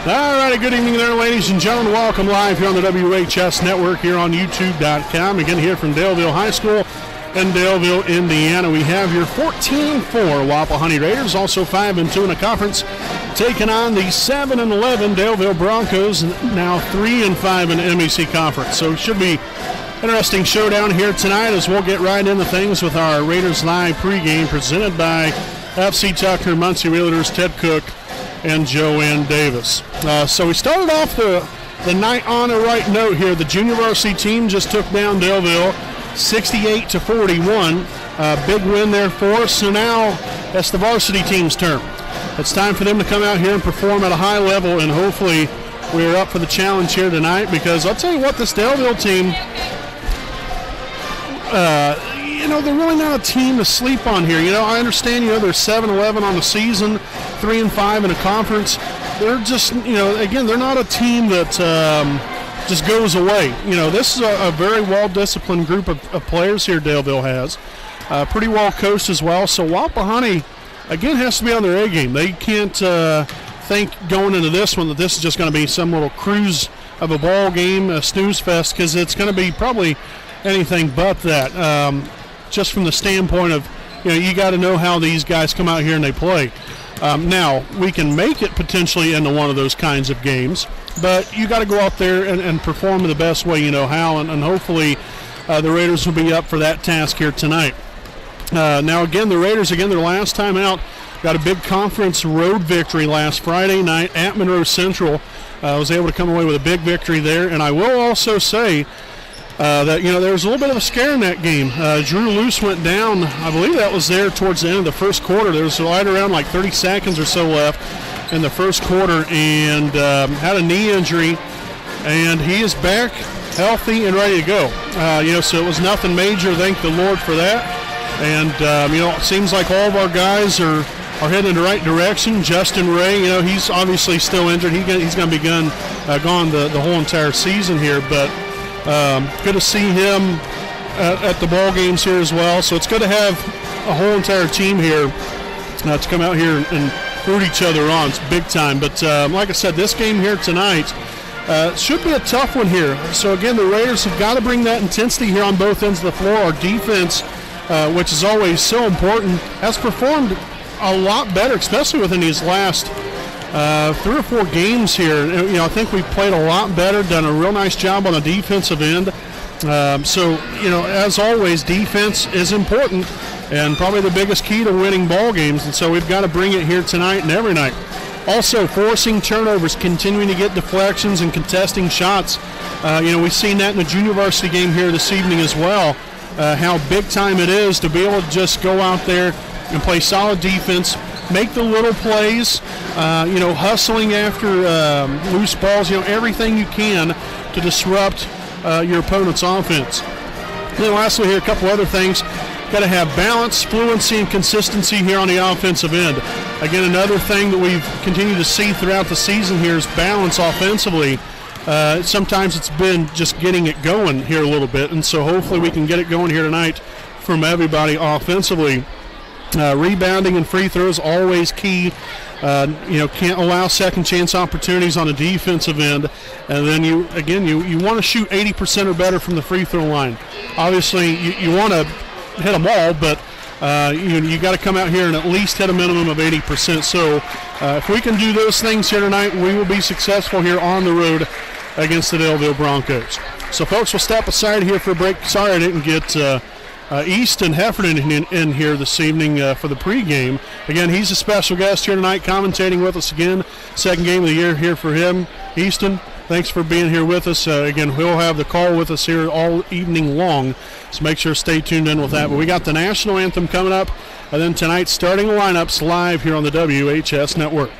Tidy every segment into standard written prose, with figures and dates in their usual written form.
All right, good evening there, ladies and gentlemen. Welcome live here on the WHS Network here on YouTube.com. Again, here from Daleville High School in Daleville, Indiana. We have your 14-4 Wapahani Raiders, also 5-2 in a conference, taking on the 7-11 Daleville Broncos, now 3-5 in the MEC Conference. So it should be interesting showdown here tonight as we'll get right into things with our Raiders Live pregame presented by FC Tucker, Muncie Realtors, Ted Cook, and Joanne Davis. So we started off the night on a right note here. The junior varsity team just took down Daleville 68-41. Big win there for us. So now that's the varsity team's turn. It's time for them to come out here and perform at a high level, and hopefully we're up for the challenge here tonight, because I'll tell you what, this Daleville team, they're really not a team to sleep on here. I understand, they're 7-11 on the season, 3-5 in a conference. They're just, again, they're not a team that just goes away. This is a very well-disciplined group of players here Daleville has. Pretty well coached as well. So Wapahani, again, has to be on their A game. They can't think going into this one that this is just going to be some little cruise of a ball game, a snooze fest, because it's going to be probably anything but that. Just from the standpoint of, you got to know how these guys come out here and they play. Now, we can make it potentially into one of those kinds of games, but you got to go out there and perform the best way you know how, and hopefully the Raiders will be up for that task here tonight. Now, again, the Raiders, their last time out, got a big conference road victory last Friday night at Monroe Central. Was able to come away with a big victory there, and I will also say that, there was a little bit of a scare in that game. Drew Luce went down, I believe that was there towards the end of the first quarter. There was right around like 30 seconds or so left in the first quarter, and had a knee injury, and he is back healthy and ready to go. So it was nothing major, thank the Lord for that. And, it seems like all of our guys are heading in the right direction. Justin Ray, he's obviously still injured. He's going to be gone the whole entire season here, but good to see him at the ball games here as well. So it's good to have a whole entire team here to come out here and root each other on. It's big time. But like I said, this game here tonight should be a tough one here. So again, the Raiders have got to bring that intensity here on both ends of the floor. Our defense, which is always so important, has performed a lot better, especially within these last 3 or 4 games here. I think we've played a lot better, done a real nice job on the defensive end. So, as always, defense is important and probably the biggest key to winning ball games. And so we've got to bring it here tonight and every night. Also, forcing turnovers, continuing to get deflections and contesting shots. We've seen that in the junior varsity game here this evening as well, how big time it is to be able to just go out there and play solid defense, make the little plays, hustling after loose balls, everything you can to disrupt your opponent's offense. Then lastly here, a couple other things. Got to have balance, fluency, and consistency here on the offensive end. Again, another thing that we've continued to see throughout the season here is balance offensively. Sometimes it's been just getting it going here a little bit, and so hopefully we can get it going here tonight from everybody offensively. Rebounding and free throws always key. Can't allow second chance opportunities on the defensive end. And then you want to shoot 80% or better from the free throw line. Obviously, you want to hit them all, but you got to come out here and at least hit a minimum of 80%. So if we can do those things here tonight, we will be successful here on the road against the Daleville Broncos. So, folks, we'll step aside here for a break. Sorry I didn't get Easton Heffernan in here this evening for the pregame. Again, he's a special guest here tonight, commentating with us again. Second game of the year here for him. Easton, thanks for being here with us. Again, he'll have the call with us here all evening long, so make sure to stay tuned in with that. But we got the national anthem coming up, and then tonight's starting lineups live here on the WHS Network.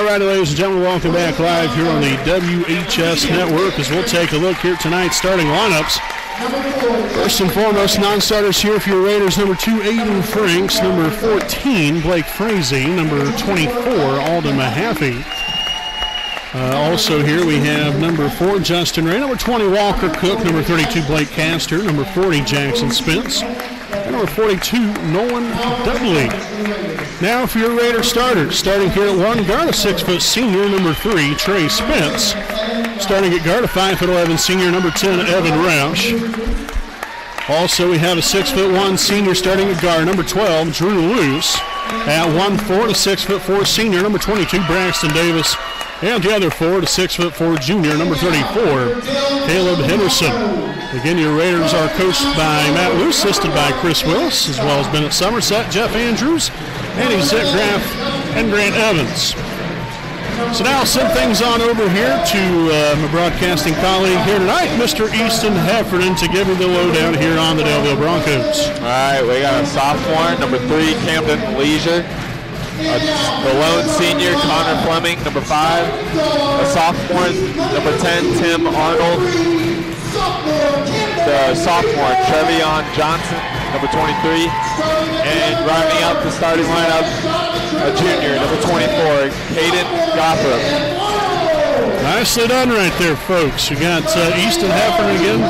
All right, ladies and gentlemen, welcome back live here on the WHS Network as we'll take a look here at tonight's starting lineups. First and foremost, non-starters here for your Raiders. Number 2, Aiden Franks. Number 14, Blake Frazee. Number 24, Alden Mahaffey. Also here we have number 4, Justin Ray. Number 20, Walker Cook. Number 32, Blake Castor. Number 40, Jackson Spence. And number 42, Nolan Dudley. Now for your Raiders starters. Starting here at 1 guard, a 6-foot senior, number 3, Trey Spence. Starting at guard, a 5'11" senior, number 10, Evan Roush. Also, we have a 6'1" senior starting at guard, number 12, Drew Luce. At 1'4", a 6'4" senior, number 22, Braxton Davis. And the other forward, a 6'4" junior, number 34, Caleb Henderson. Again, your Raiders are coached by Matt Luce, assisted by Chris Willis, as well as Bennett Somerset, Jeff Andrews, Andy Zetgraff, and Grant Evans. So now I'll send things on over here to my broadcasting colleague here tonight, Mr. Easton Heffernan, to give you the lowdown here on the Daleville Broncos. All right, we got a sophomore, number 3, Camden Leisure. The lone senior, Connor Fleming, number 5. A sophomore, number 10, Tim Arnold. The sophomore, Trevion Johnson, number 23. And rounding out the starting lineup, a junior, number 24, Caden Gotham. Nicely done right there, folks. We got Easton Heffernan again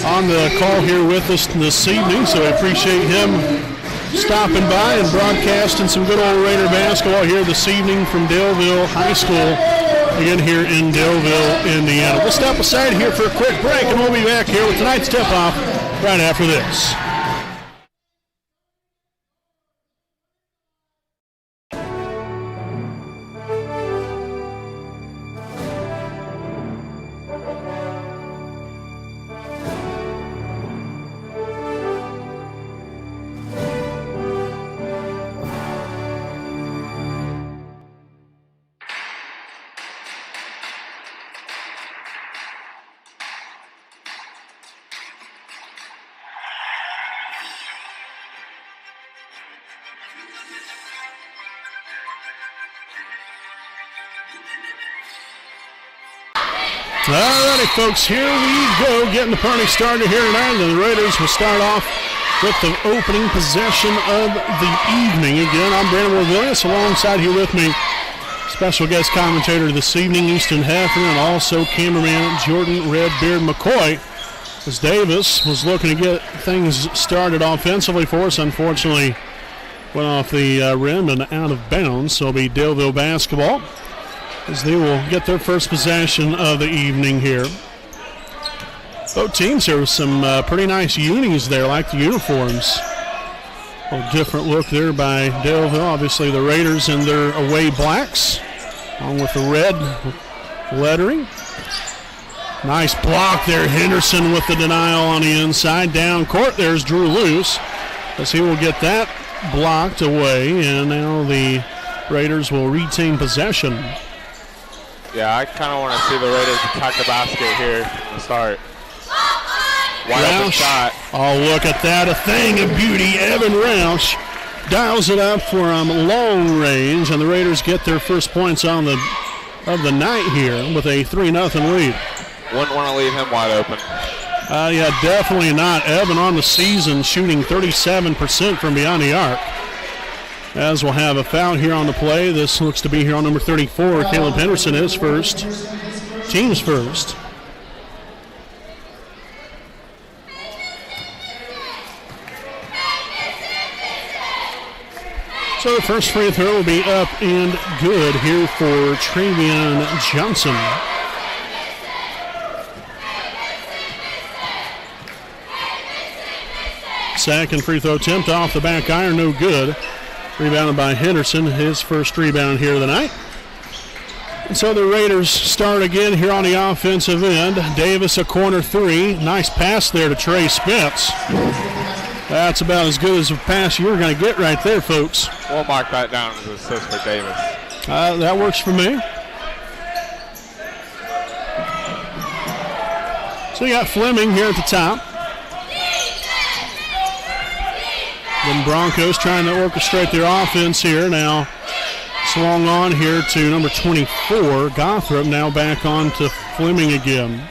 on the call here with us this evening, so I appreciate him stopping by and broadcasting some good old Raider basketball here this evening from Daleville High School, again here in Daleville, Indiana. We'll step aside here for a quick break, and we'll be back here with tonight's tip-off right after this. Alrighty, folks, here we go, getting the party started here tonight. The Raiders will start off with the opening possession of the evening. Again, I'm Brandon Williams, alongside here with me, special guest commentator this evening, Easton Heffernan, and also cameraman Jordan Redbeard McCoy. As Davis was looking to get things started offensively for us, unfortunately went off the rim and out of bounds, so it'll be Daleville basketball, as they will get their first possession of the evening here. Both teams here with some pretty nice unis there, like the uniforms. A little different look there by Daleville. Obviously the Raiders in their away blacks, along with the red lettering. Nice block there, Henderson with the denial on the inside. Down court, there's Drew Luce, as he will get that blocked away, and now the Raiders will retain possession. Yeah, I kind of want to see the Raiders attack the basket here from the start. Wide open shot. Oh, look at that. A thing of beauty. Evan Roush dials it up for long range, and the Raiders get their first points of the night here with a 3-0 lead. Wouldn't want to leave him wide open. Yeah, definitely not. Evan on the season shooting 37% from beyond the arc. As we'll have a foul here on the play. This looks to be here on number 34. Caleb Henderson is first. Team's first. So the first free throw will be up and good here for Trevion Johnson. Second free throw attempt off the back iron, no good. Rebounded by Henderson, his first rebound here of the night. And so the Raiders start again here on the offensive end. Davis, a corner three. Nice pass there to Trey Spence. That's about as good as a pass you're going to get right there, folks. We'll mark that down as an assist for Davis. That works for me. So you got Fleming here at the top. The Broncos trying to orchestrate their offense here. Now Swung on here to number 24, Gothrop, now back on to Fleming again.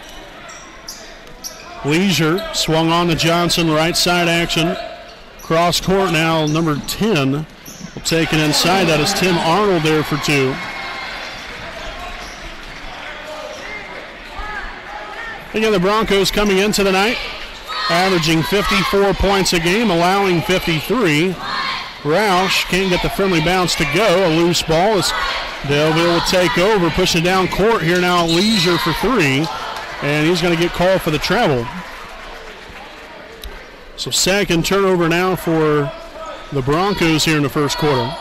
Leisure swung on to Johnson, right side action. Cross court now, number 10 will take it inside. That is Tim Arnold there for 2. Again, the Broncos coming into the night, averaging 54 points a game, allowing 53. Roush can't get the friendly bounce to go. A loose ball as Daleville will take over, pushing down court here now. Leisure for 3, and he's going to get called for the travel. So second turnover now for the Broncos here in the first quarter.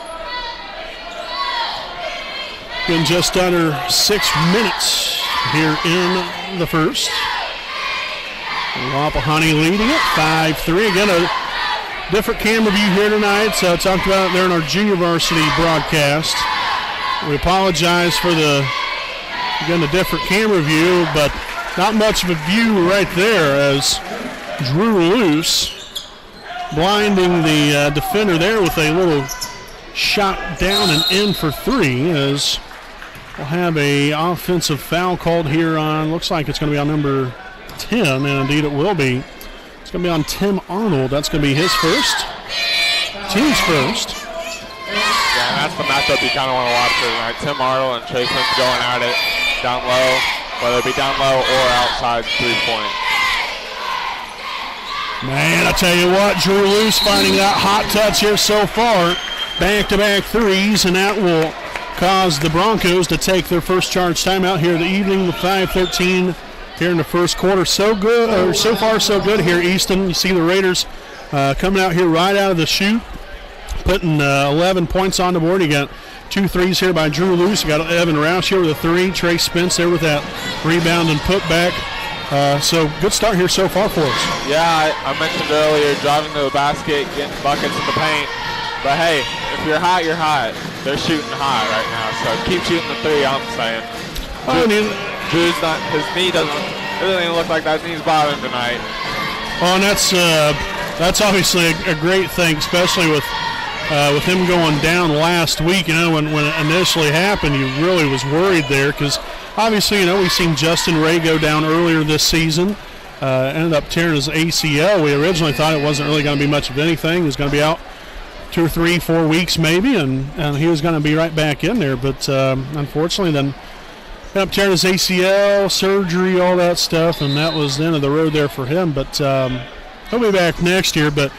Been just under 6 minutes here in the first. Wapahani leading it 5-3. Again, a different camera view here tonight. So I talked about it there in our junior varsity broadcast. We apologize for the different camera view, but not much of a view right there as Drew Luce blinding the defender there with a little shot down and in for 3 as we'll have a offensive foul called here on, looks like it's going to be on number 10, and indeed it will be. It's going to be on Tim Arnold. That's going to be his first. Team's first. Yeah, that's the matchup you kind of want to watch tonight. Tim Arnold and Chase Lynch going at it down low, whether it be down low or outside 3-point. Man, I tell you what, Drew Luce finding that hot touch here so far. Back-to-back threes, and that will cause the Broncos to take their first charge timeout here of the evening with 5:13 here in the first quarter. So far so good here, Easton. You see the Raiders coming out here right out of the chute, putting 11 points on the board. You got 2 threes here by Drew Luce. You got Evan Roush here with a 3. Trey Spence there with that rebound and putback. So good start here so far for us. Yeah, I mentioned earlier driving to the basket, getting buckets in the paint. But hey, if you're hot, you're hot. They're shooting hot right now, so keep shooting the 3, I'm saying. Drew's not, his knee doesn't look like that knee's bothering tonight. Oh, and that's obviously a great thing, especially with him going down last week. You know, when it initially happened, you really was worried there because obviously, you know, we've seen Justin Ray go down earlier this season. Ended up tearing his ACL. We originally thought it wasn't really going to be much of anything. He was going to be out 2 or 3, 4 weeks maybe, and he was going to be right back in there. But unfortunately, then ended up tearing his ACL, surgery, all that stuff, and that was the end of the road there for him. But he'll be back next year. But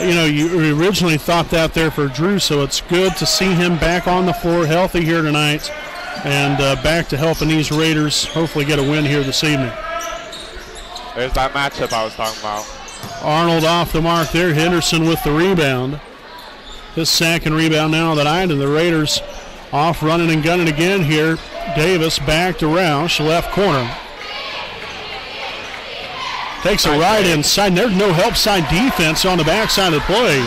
you know, you originally thought that there for Drew, so it's good to see him back on the floor, healthy here tonight, and back to helping these Raiders hopefully get a win here this evening. There's that matchup I was talking about. Arnold off the mark there. Henderson with the rebound. His second rebound now of the night, and the Raiders off running and gunning again here. Davis back to Roush, left corner. Takes a right inside, and there's no help side defense on the backside of the play.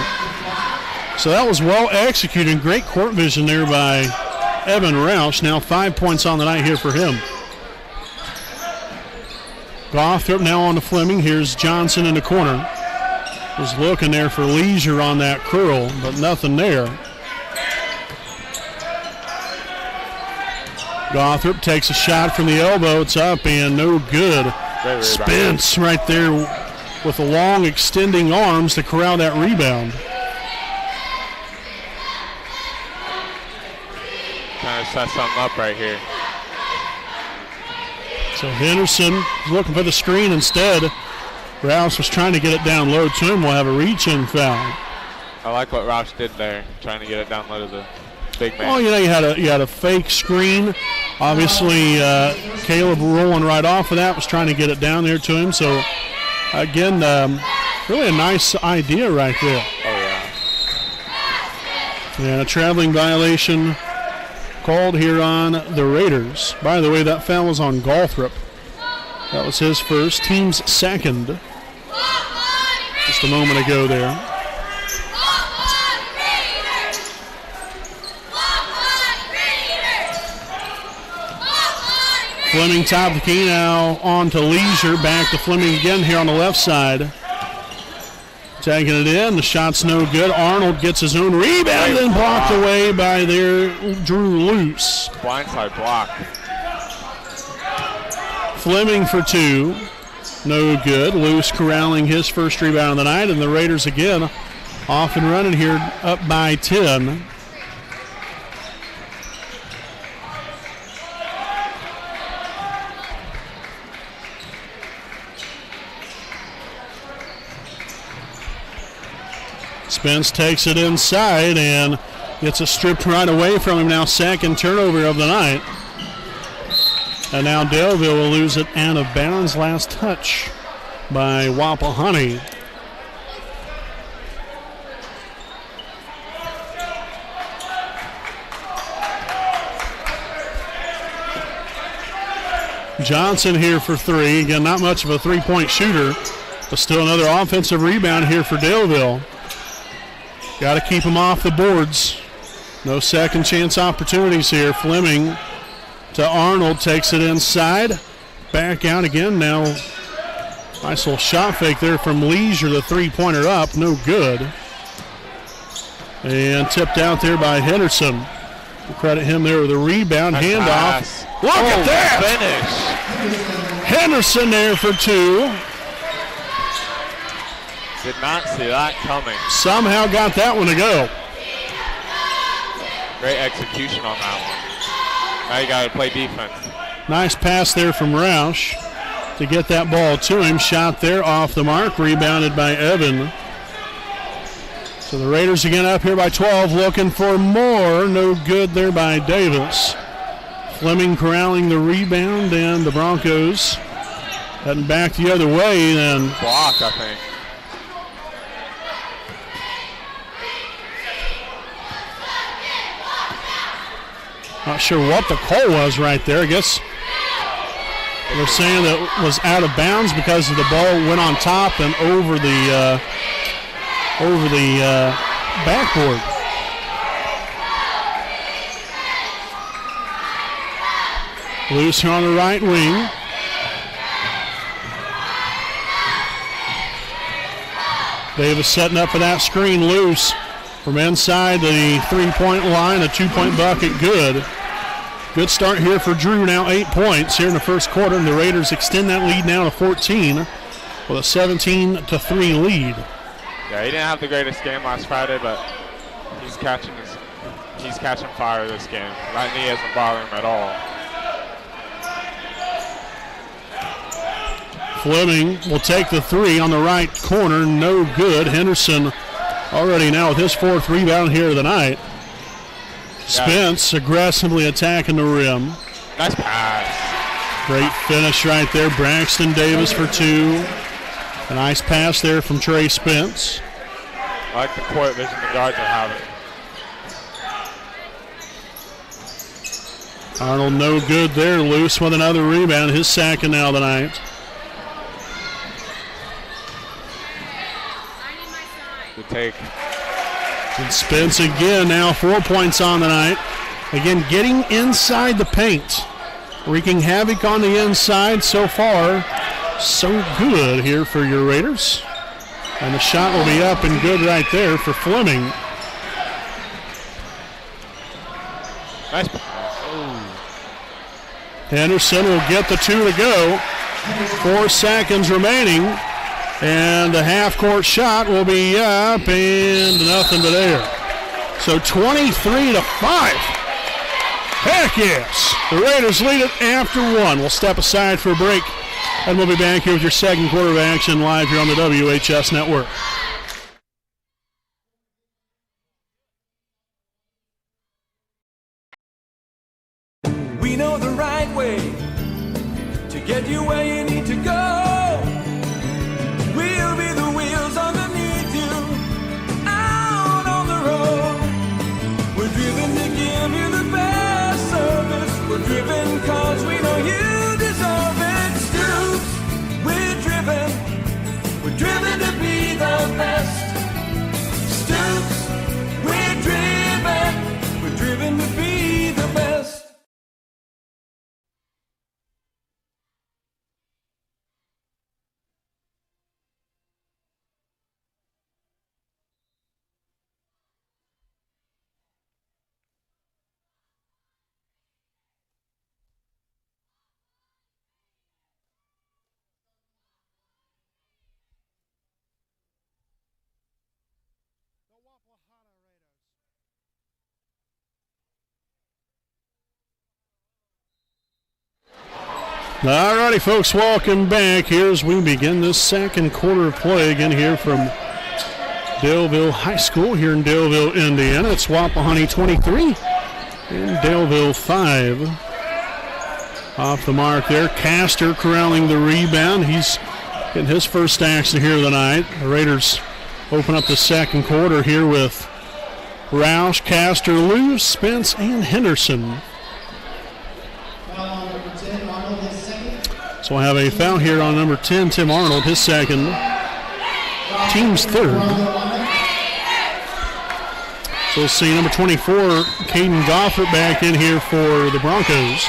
So that was well executed. Great court vision there by Evan Roush. Now 5 points on the night here for him. Gothrop now on to Fleming. Here's Johnson in the corner. Was looking there for Leisure on that curl, but nothing there. Gothrop takes a shot from the elbow. It's up and no good. Spence right there with the long extending arms to corral that rebound. Trying to set something up right here. So Henderson is looking for the screen instead. Roush was trying to get it down low to him. We'll have a reach-in foul. I like what Roush did there, trying to get it down low to the big man. Well, you know, you had a fake screen. Obviously, Caleb rolling right off of that was trying to get it down there to him. So, again, really a nice idea right there. Oh, yeah. And a traveling violation called here on the Raiders. By the way, that foul was on Gothrop. That was his first, team's second. Just a moment ago there. Fleming top of the key now on to Leisure. Back to Fleming again here on the left side. Taking it in. The shot's no good. Arnold gets his own rebound and blocked away by their Drew Luce. Blindside block. Fleming for 2. No good. Luce corralling his first rebound of the night, and the Raiders again off and running here, up by 10. Spence takes it inside and gets it stripped right away from him. Now second turnover of the night. And now Daleville will lose it out of bounds. Last touch by Wapahani. Johnson here for 3. Again, not much of a three-point shooter, but still another offensive rebound here for Daleville. Got to keep him off the boards. No second chance opportunities here. Fleming to Arnold, takes it inside. Back out again now. Nice little shot fake there from Leisure. The three-pointer up, no good. And tipped out there by Henderson. We'll credit him there with a rebound. Nice handoff. Pass. Look at that! Finish. Henderson there for 2. Did not see that coming. Somehow got that one to go. Great execution on that one. Now you got to play defense. Nice pass there from Roush to get that ball to him. Shot there off the mark. Rebounded by Evan. So the Raiders again up here by 12, looking for more. No good there by Davis. Fleming corralling the rebound, and the Broncos heading back the other way. Then block, I think. Not sure what the call was right there. I guess they're saying that it was out of bounds because the ball went on top and over the backboard. Loose here on the right wing. Davis setting up for that screen. Loose from inside the three-point line. A two-point bucket, good. Good start here for Drew. Now 8 points here in the first quarter, and the Raiders extend that lead now to 14 with a 17-3 lead. Yeah, he didn't have the greatest game last Friday, but he's catching fire this game. That knee isn't bothering him at all. Fleming will take the 3 on the right corner. No good. Henderson already now with his 4th rebound here of the night. Spence aggressively attacking the rim. Nice pass. Great finish right there. Braxton Davis for 2. A nice pass there from Trey Spence. I like the court vision the guards are having. Arnold no good there. Loose with another rebound. His second now tonight. Good take. And Spence again now 4 points on the night. Again getting inside the paint. Wreaking havoc on the inside so far. So good here for your Raiders. And the shot will be up and good right there for Fleming. Nice pass. Henderson will get the 2 to go. 4 seconds remaining. And the half-court shot will be up and nothing but air. So 23-5. Heck yes. The Raiders lead it after 1. We'll step aside for a break, and we'll be back here with your second quarter of action live here on the WHS Network. We know the right way to get you where you need to go. We'll be the wheels underneath you, out on the road. We're driven to give you the best service. We're driven cause we know you deserve it. Stoops, we're driven to be the best. Stoops, we're driven to be. All righty, folks, welcome back here as we begin this second quarter of play again here from Daleville High School here in Daleville, Indiana. It's Wapahani 23 and Daleville 5. Off the mark there, Castor corralling the rebound. He's getting his first action here tonight. The Raiders open up the second quarter here with Roush, Castor, Lou, Spence, and Henderson. So we'll have a foul here on number 10, Tim Arnold, his second, team's third. So we'll see number 24, Caden Goffert, back in here for the Broncos.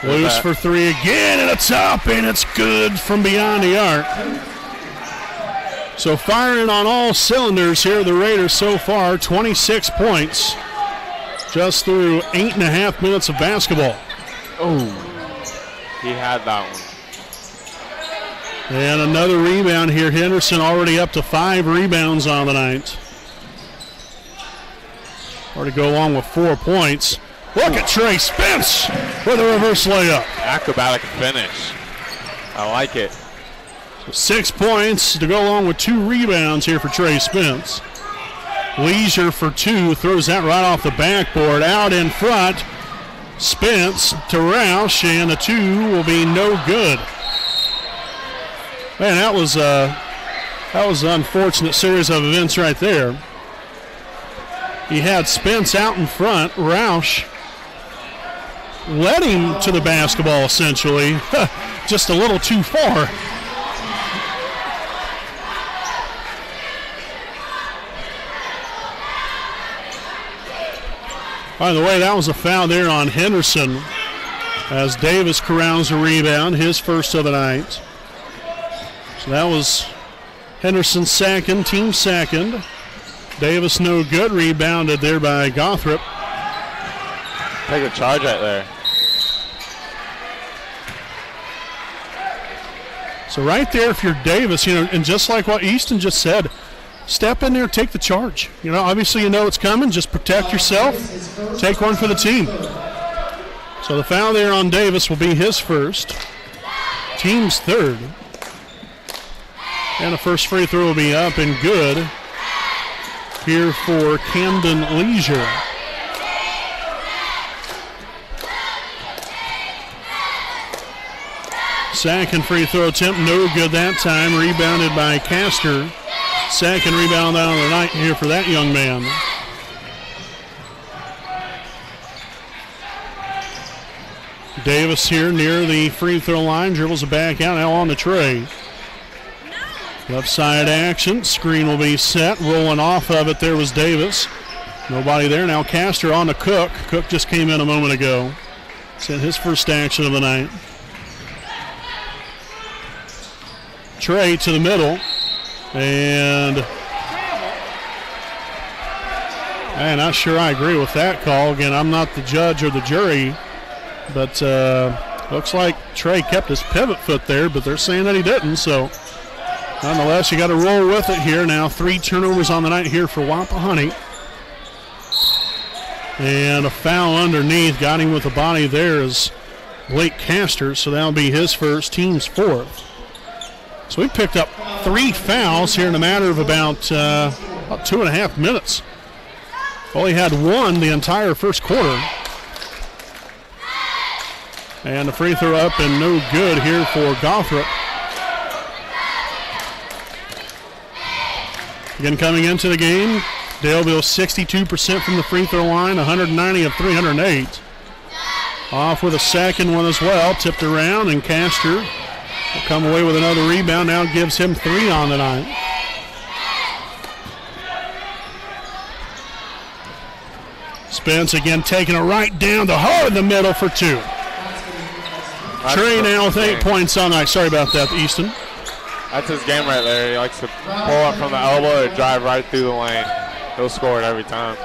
Loose for three again, and it's up, and it's good from beyond the arc. So firing on all cylinders here, the Raiders so far, 26 points, just through 8.5 minutes of basketball. Oh, he had that one. And another rebound here. Henderson already up to 5 rebounds on the night. Or to go along with 4 points. Look at Trey Spence with a reverse layup. Acrobatic finish. I like it. So 6 points to go along with 2 rebounds here for Trey Spence. Leisure for 2, throws that right off the backboard. Out in front, Spence to Roush, and the 2 will be no good. Man, that was an unfortunate series of events right there. He had Spence out in front. Roush led him to the basketball essentially, just a little too far. By the way, that was a foul there on Henderson as Davis corrals a rebound, his first of the night. So that was Henderson's second, team second. Davis no good, rebounded there by Gothrop. Take a charge right there. So right there, if you're Davis, and just like what Easton just said, step in there, take the charge. Obviously you know it's coming. Just protect yourself. Take one for the team. So the foul there on Davis will be his first. Team's third. And the first free throw will be up and good here for Camden Leisure. Second free throw attempt, no good that time. Rebounded by Castor. Second rebound out of the night here for that young man. Davis here near the free throw line, dribbles it back out, now on the tray. Left side action, screen will be set, rolling off of it there was Davis. Nobody there, now Castor on to Cook. Cook just came in a moment ago. Sent his first action of the night. Trey to the middle. And I'm not sure I agree with that call. Again, I'm not the judge or the jury, but looks like Trey kept his pivot foot there, but they're saying that he didn't. So nonetheless, you got to roll with it here. Now 3 turnovers on the night here for Wapahani. And a foul underneath. Got him with the body there is Blake Castor, so that'll be his first, team's fourth. So we picked up 3 fouls here in a matter of about 2.5 minutes. Only had 1 the entire first quarter. And the free throw up and no good here for Gothrop. Again, coming into the game, Daleville 62% from the free throw line, 190 of 308. Off with a second one as well, tipped around, and Castor will come away with another rebound. Now gives him 3 on the night. Spence again taking it right down the hole in the middle for 2. Trey now with 8 points on the night. Sorry about that, Easton. That's his game right there. He likes to pull up from the elbow or drive right through the lane. He'll score it every time.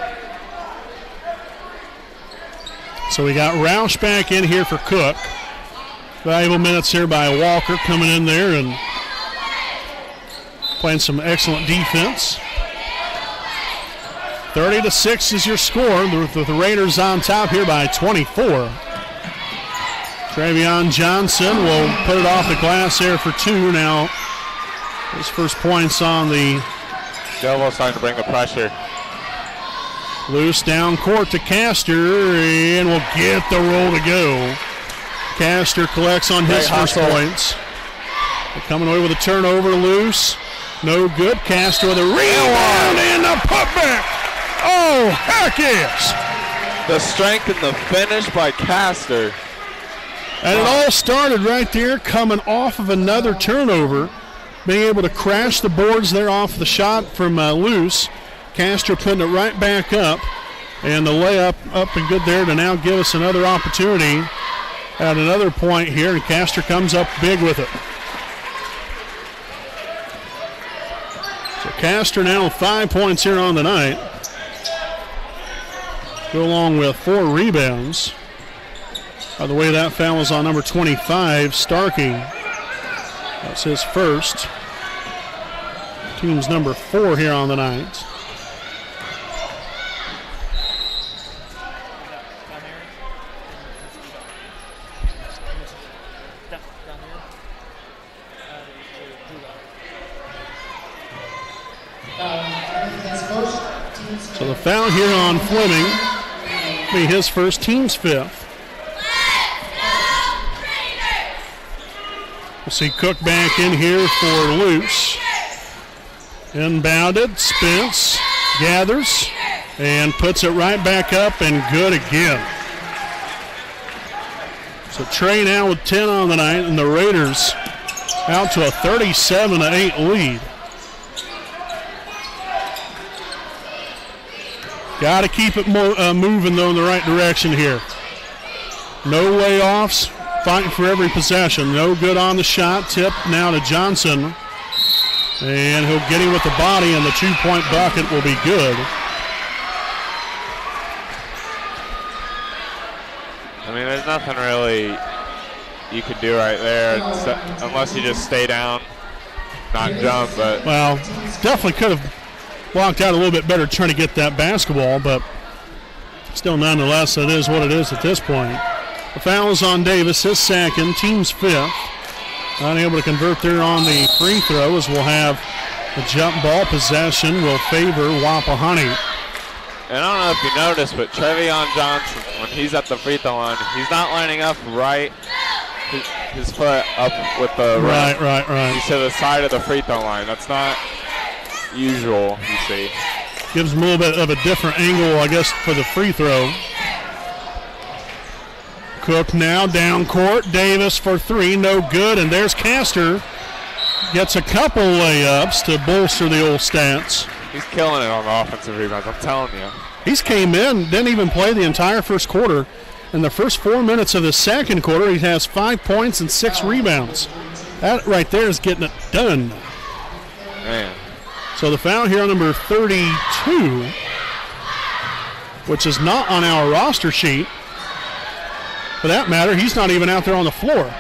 So we got Roush back in here for Cook. Valuable minutes here by Walker coming in there and playing some excellent defense. 30-6 is your score. The Raiders on top here by 24. Travion Johnson will put it off the glass there for 2 now. His first points on the Daleville starting to bring the pressure. Loose down court to Castor, and will get the roll to go. Castor collects on his first points. They're coming away with a turnover. Loose. No good. Castor with a rebound and a putback. Oh, heck yes. The strength in the finish by Castor. And it all started right there, coming off of another turnover, being able to crash the boards there off the shot from Loose. Castor putting it right back up, and the layup up and good there to now give us another opportunity at another point here, and Castor comes up big with it. So Castor now with 5 points here on the night. Go along with 4 rebounds. By the way, that foul was on number 25, Starkey. That's his first. Team's number 4 here on the night. So the foul here on Fleming will be his first, team's 5th. We'll see Cook back in here for Loose. Inbounded, Spence gathers and puts it right back up and good again. So Trey now with 10 on the night, and the Raiders out to a 37-8 lead. Got to keep it moving, though, in the right direction here. No layoffs, fighting for every possession. No good on the shot. Tip now to Johnson. And he'll get him with the body, and the 2-point bucket will be good. I mean, there's nothing really you could do right there unless you just stay down, not jump. But well, definitely could have blocked out a little bit better trying to get that basketball, but still nonetheless, it is what it is at this point. The foul is on Davis, his second, team's 5th. Unable to convert there on the free throw, as we'll have the jump ball possession will favor Wapahani. And I don't know if you noticed, but Travion Johnson, when he's at the free throw line, he's not lining up right, his foot up with the rim. Right. He's to the side of the free throw line. That's not usual, you see. Gives him a little bit of a different angle, I guess, for the free throw. Cook now down court. Davis for 3, no good. And there's Castor. Gets a couple layups to bolster the old stats. He's killing it on the offensive rebounds, I'm telling you. He's came in, didn't even play the entire first quarter. In the first 4 minutes of the second quarter, he has 5 points and 6 rebounds. That right there is getting it done. Man. So the foul here on number 32, which is not on our roster sheet. For that matter, he's not even out there on the floor.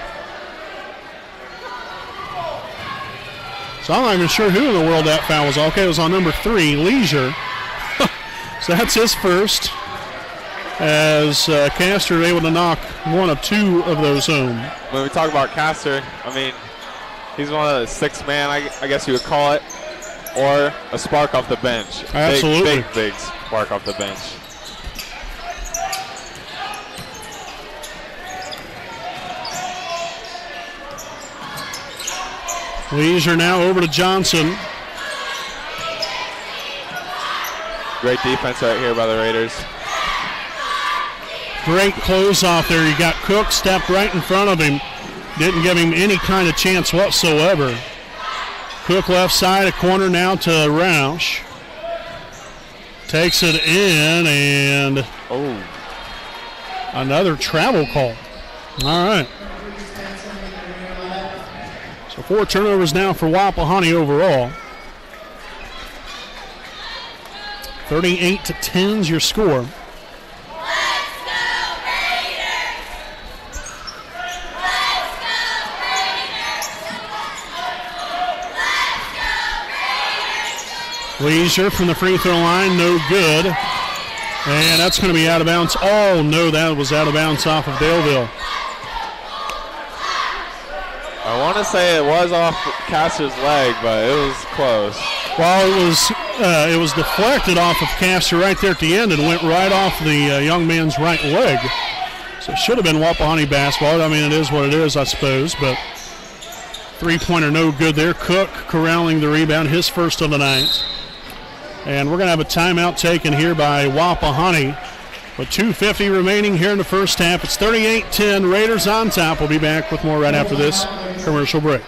So I'm not even sure who in the world that foul was. Okay, it was on number 3, Leisure. So that's his first, as Castor able to knock 1 of 2 of those home. When we talk about Castor, I mean, he's one of the 6 man, I guess you would call it, or a spark off the bench. Absolutely. Big spark off the bench. Leisure now over to Johnson. Great defense right here by the Raiders. Great close off there. You got Cook stepped right in front of him. Didn't give him any kind of chance whatsoever. Cook left side, a corner now to Roush. Takes it in, and another travel call. All right. So 4 turnovers now for Wapahani overall. 38-10 is your score. Leisure from the free throw line, no good. And that's going to be out of bounds. Oh, no, that was out of bounds off of Daleville. I want to say it was off Castor's leg, but it was close. Well, it was deflected off of Castor right there at the end and went right off the young man's right leg. So it should have been Wapahani basketball. I mean, it is what it is, I suppose, but three-pointer no good there. Cook corralling the rebound, his first of the night. And we're going to have a timeout taken here by Wapahani with 2:50 remaining here in the first half. It's 38-10, Raiders on top. We'll be back with more right after this commercial break.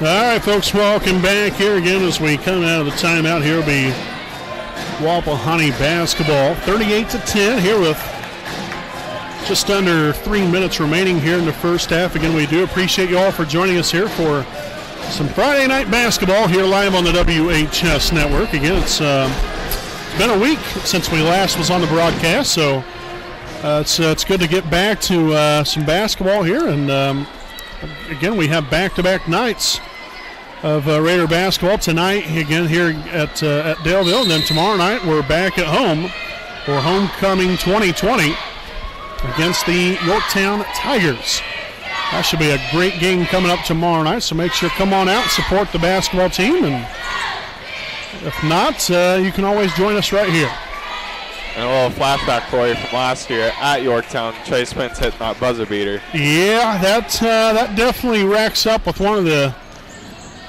All right, folks, welcome back here again as we come out of the timeout. Here will be Wapahani basketball, 38-10 here with just under 3 minutes remaining here in the first half. Again, we do appreciate you all for joining us here for some Friday night basketball here live on the WHS Network. Again, it's been a week since we last was on the broadcast, so it's good to get back to some basketball here. And again, we have back-to-back nights of Raider basketball tonight, again here at Daleville, and then tomorrow night we're back at home for Homecoming 2020 against the Yorktown Tigers. That should be a great game coming up tomorrow night, so make sure come on out, support the basketball team, and if not, you can always join us right here. And a little flashback for you from last year at Yorktown. Trey Spence hitting that buzzer beater. Yeah, that definitely racks up with one of the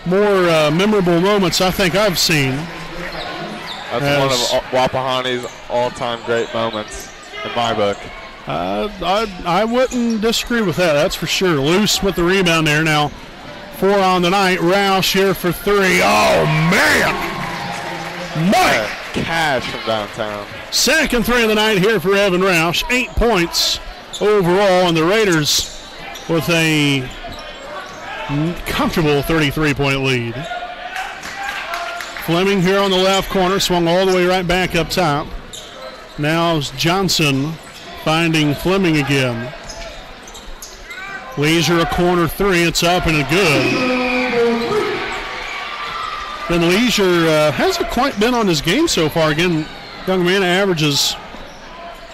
more memorable moments I think I've seen. That's one of Wapahani's all-time great moments in my book. I wouldn't disagree with that, that's for sure. Loose with the rebound there. Now 4 on the night. Roush here for 3. Oh, man! Mike! Cash from downtown. Second 3 of the night here for Evan Roush. 8 points overall, and the Raiders with a comfortable 33-point lead. Fleming here on the left corner, swung all the way right back up top. Now Johnson finding Fleming again. Leisure a corner 3, it's up and a good. Then Leisure hasn't quite been on his game so far. Again, young man averages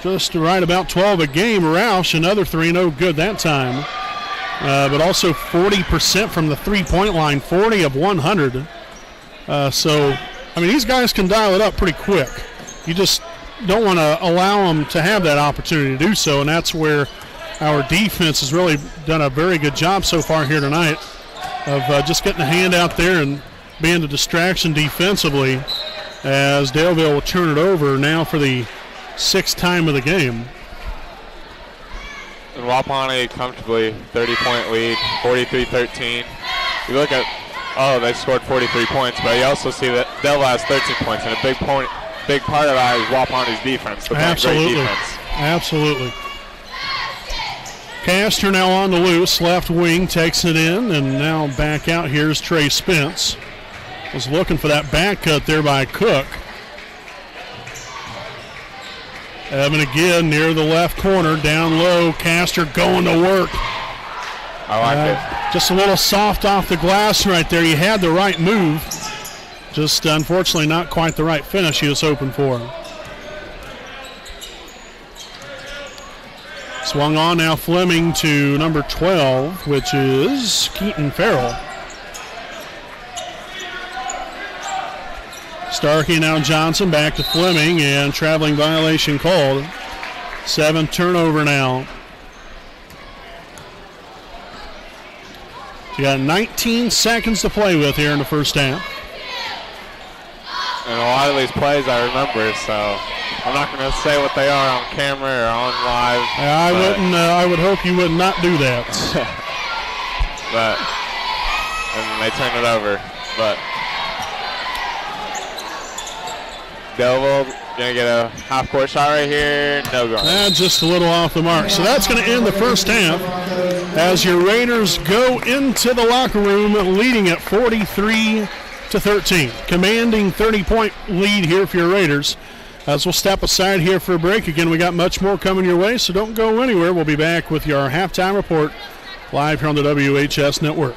just right about 12 a game. Roush, another 3, no good that time. But also 40% from the three-point line, 40 of 100. So, I mean, these guys can dial it up pretty quick. You just don't want to allow them to have that opportunity to do so, and that's where our defense has really done a very good job so far here tonight of just getting a hand out there and being a distraction defensively as Daleville will turn it over now for the 6th time of the game. And Wapahani comfortably 30-point lead, 43-13. You look at, they scored 43 points, but you also see that Daleville has 13 points, and a big part of that is Wapahani's defense. Absolutely. Great defense. Absolutely. Castor now on the loose, left wing takes it in, and now back out. Here's Trey Spence. Was looking for that back cut there by Cook. Evan again near the left corner, down low. Castor going to work. I like it. Just a little soft off the glass right there. He had the right move. Just unfortunately not quite the right finish he was hoping for. Swung on now Fleming to number 12, which is Keaton Farrell. Starkey now Johnson back to Fleming, and traveling violation called. 7th turnover now. You got 19 seconds to play with here in the first half. And a lot of these plays I remember, so I'm not going to say what they are on camera or on live. I would hope you would not do that. But and they turn it over. But Daleville going to get a half-court shot right here. No guard. Just a little off the mark. So that's going to end the first half as your Raiders go into the locker room leading at 43-13. Commanding 30-point lead here for your Raiders. As we'll step aside here for a break. Again, we got much more coming your way, so don't go anywhere. We'll be back with your halftime report live here on the WHS Network.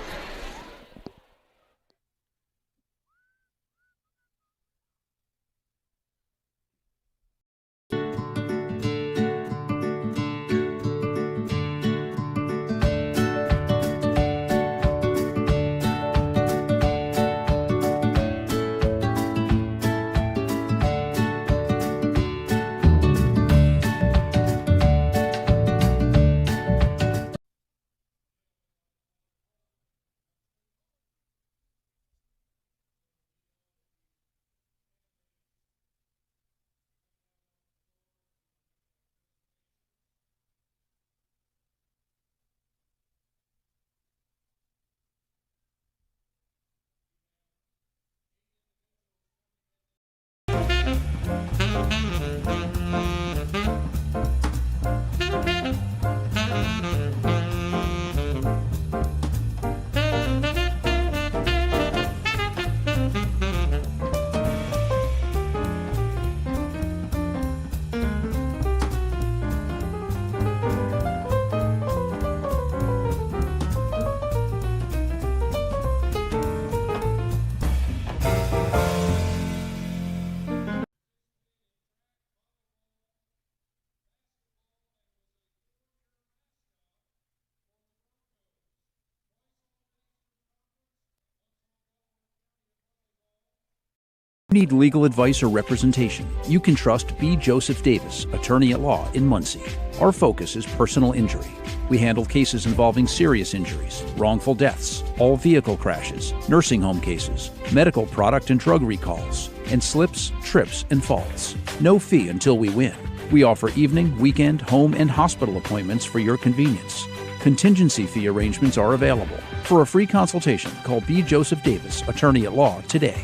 Need legal advice or representation, you can trust B. Joseph Davis, attorney at law in Muncie. Our focus is personal injury. We handle cases involving serious injuries, wrongful deaths, all vehicle crashes, nursing home cases, medical product and drug recalls, and slips, trips, and falls. No fee until we win. We offer evening, weekend, home, and hospital appointments for your convenience. Contingency fee arrangements are available. For a free consultation, call B. Joseph Davis, attorney at law, today.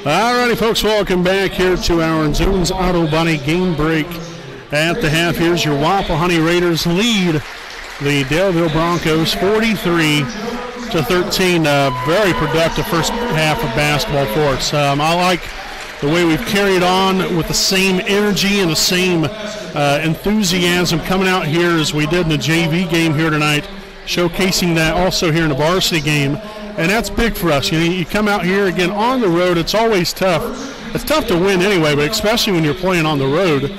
Alrighty, folks, welcome back here to our Zones Auto Body game break at the half. Here's your Wapahani Raiders lead the Daleville Broncos 43-13. Very productive first half of basketball for us. I like the way we've carried on with the same energy and the same enthusiasm coming out here as we did in the JV game here tonight, showcasing that also here in the varsity game. And that's big for us. You know, you come out here again on the road. It's always tough. It's tough to win anyway, but especially when you're playing on the road.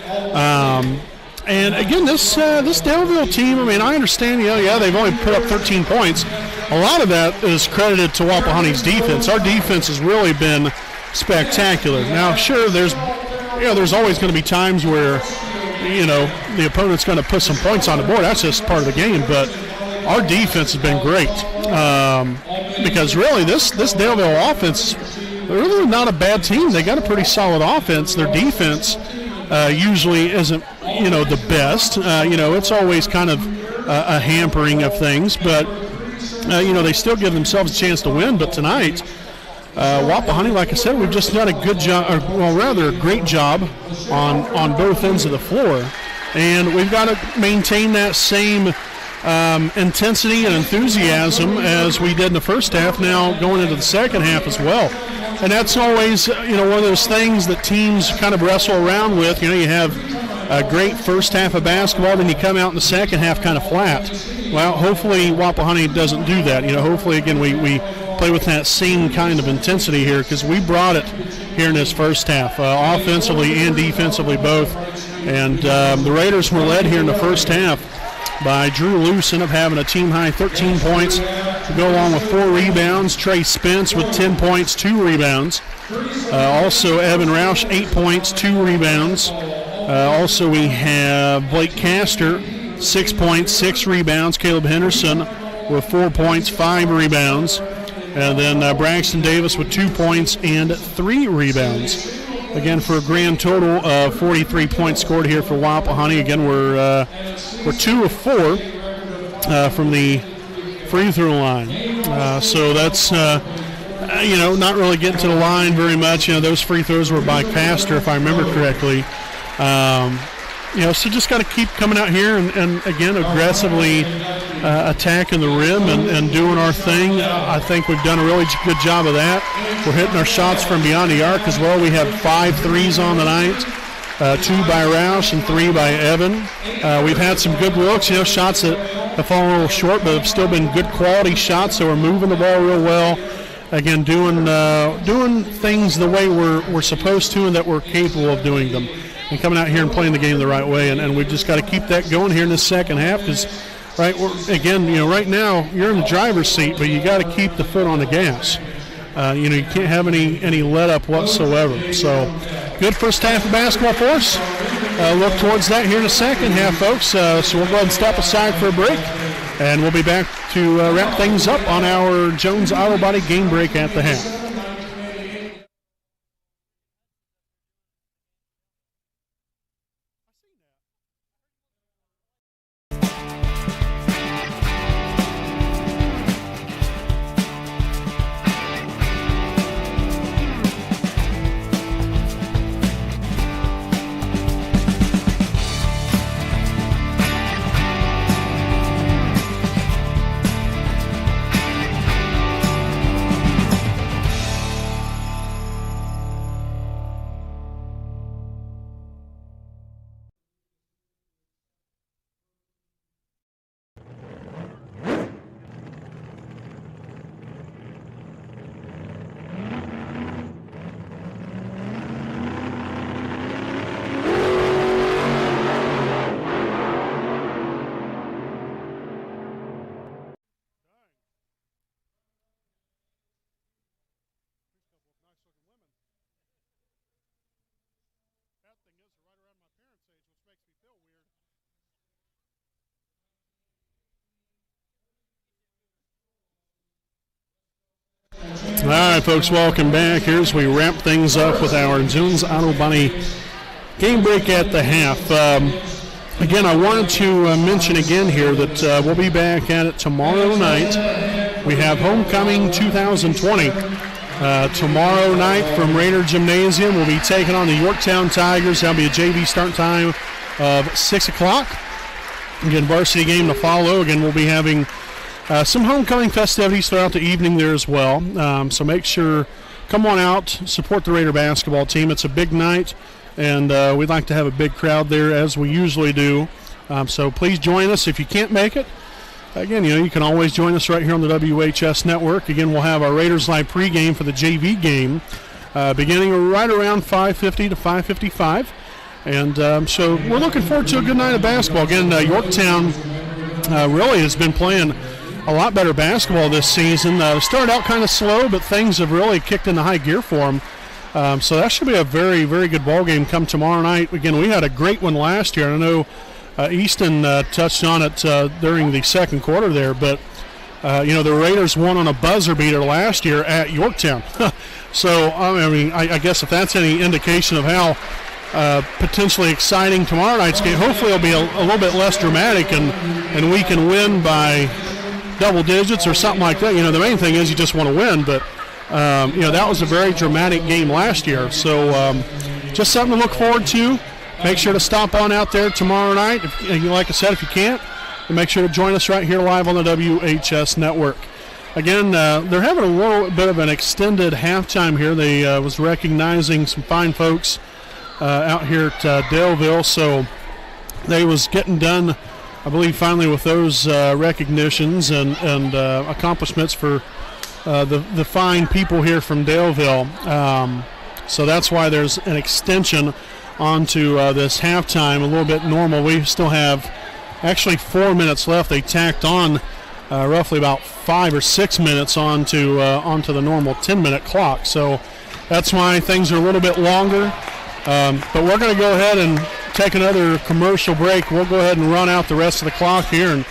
And again, this Daleville team. I mean, I understand. They've only put up 13 points. A lot of that is credited to Wapahani's defense. Our defense has really been spectacular. Now, sure, there's always going to be times where the opponent's going to put some points on the board. That's just part of the game. But our defense has been great. Because really this Daleville offense, they're really not a bad team. They got a pretty solid offense. Their defense usually isn't, the best. It's always kind of a hampering of things. But, they still give themselves a chance to win. But tonight, Wapahani, like I said, we've just done a good job, a great job on both ends of the floor. And we've got to maintain that same intensity and enthusiasm as we did in the first half, now going into the second half as well. And that's always, one of those things that teams kind of wrestle around with. You have a great first half of basketball, then you come out in the second half kind of flat. Well, hopefully Wapahani doesn't do that. Hopefully, again, we play with that same kind of intensity here, because we brought it here in this first half, offensively and defensively both. And the Raiders were led here in the first half by Drew Luce, ended up having a team-high 13 points to go along with 4 rebounds. Trey Spence with 10 points, 2 rebounds. Also, Evan Roush, 8 points, 2 rebounds. Also, we have Blake Castor, 6 points, 6 rebounds. Caleb Henderson with 4 points, 5 rebounds. And then Braxton Davis with 2 points and 3 rebounds. Again, for a grand total of 43 points scored here for Wapahani. Again, we're 2 of 4 from the free throw line. So that's, not really getting to the line very much. Those free throws were by Castor, if I remember correctly. So just got to keep coming out here and again, aggressively attacking the rim and doing our thing. I think we've done a really good job of that. We're hitting our shots from beyond the arc as well. We had 5 threes on the night, 2 by Roush and 3 by Evan. We've had some good looks, shots that have fallen a little short, but have still been good quality shots, so we're moving the ball real well. Again, doing things the way we're supposed to and that we're capable of doing them, and coming out here and playing the game the right way. And we've just got to keep that going here in this second half, because right now you're in the driver's seat, but you got to keep the foot on the gas. You can't have any let up whatsoever. So good first half of basketball for us. Look towards that here in the second half, folks. So we'll go ahead and step aside for a break, and we'll be back to wrap things up on our Jones Auto Body game break at the half. All right, folks, welcome back. Here as we wrap things up with our Jones Auto Body game break at the half. Again, I wanted to mention again here that we'll be back at it tomorrow night. We have Homecoming 2020. Tomorrow night from Raider Gymnasium, we'll be taking on the Yorktown Tigers. That'll be a JV start time of 6 o'clock. Again, varsity game to follow. Again, we'll be having some homecoming festivities throughout the evening there as well. So make sure, come on out, support the Raider basketball team. It's a big night, and we'd like to have a big crowd there as we usually do. So please join us if you can't make it. Again, you can always join us right here on the WHS network. Again, we'll have our Raiders Live pregame for the JV game beginning right around 5:50 to 5:55. And so we're looking forward to a good night of basketball. Again, Yorktown really has been playing a lot better basketball this season. Started out kind of slow, but things have really kicked into high gear for them. So that should be a very, very good ball game come tomorrow night. Again, we had a great one last year. I know Easton touched on it during the second quarter there, but the Raiders won on a buzzer beater last year at Yorktown. So I guess if that's any indication of how potentially exciting tomorrow night's game, hopefully it'll be a little bit less dramatic and we can win by double digits or something like that. The main thing is you just want to win, but that was a very dramatic game last year. So just something to look forward to. Make sure to stop on out there tomorrow night. Like I said, if you can't, And make sure to join us right here live on the WHS Network. Again, they're having a little bit of an extended halftime here. They was recognizing some fine folks out here at Daleville, so they was getting done, I believe, finally with those recognitions and accomplishments for the fine people here from Daleville. So that's why there's an extension onto this halftime, a little bit normal. We still have actually 4 minutes left. They tacked on roughly about 5 or 6 minutes onto the normal 10-minute clock. So that's why things are a little bit longer. But we're going to go ahead and take another commercial break. We'll go ahead and run out the rest of the clock here, and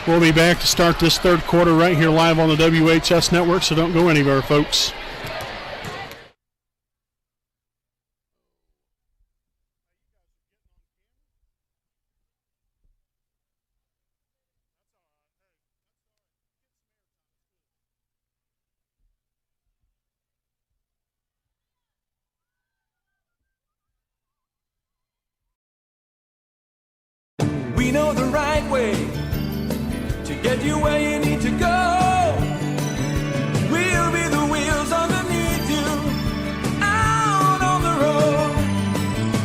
we'll be back to start this third quarter right here live on the WHS Network, so don't go anywhere, folks. We know the right way to get you where you need to go. We'll be the wheels underneath you, out on the road.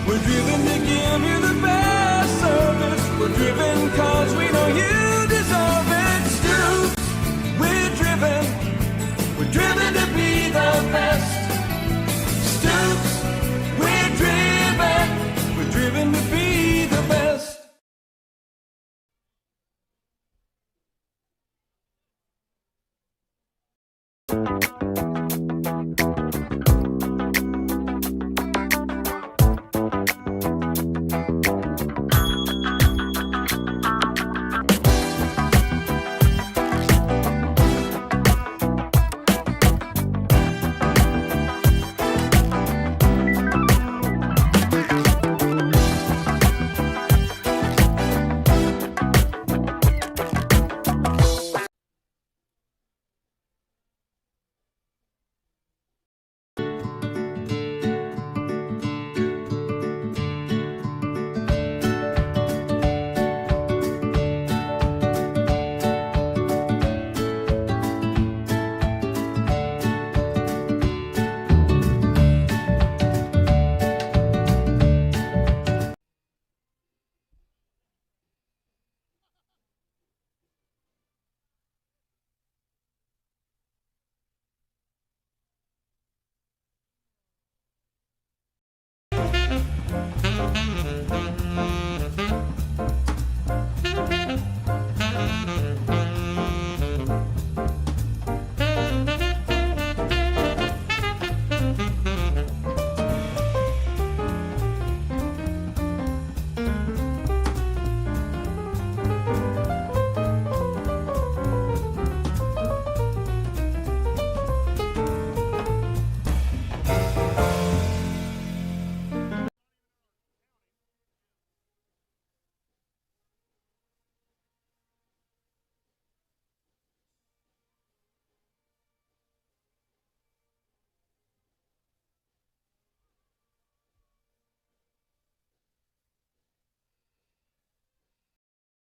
We're driven to give you the best service. We're driven cause we know you deserve it. Stoops, we're driven to be the best. Stoops, we're driven to be the best.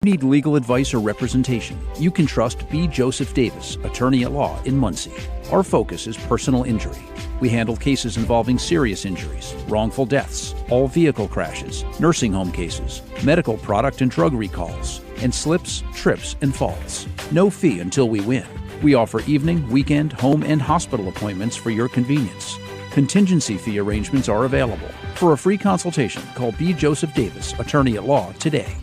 Need legal advice or representation, you can trust B. Joseph Davis, attorney at law in Muncie. Our focus is personal injury. We handle cases involving serious injuries, wrongful deaths, all vehicle crashes, nursing home cases, medical product and drug recalls, and slips, trips, and falls. No fee until we win. We offer evening, weekend, home, and hospital appointments for your convenience. Contingency fee arrangements are available. For a free consultation, call B. Joseph Davis, attorney at law, today.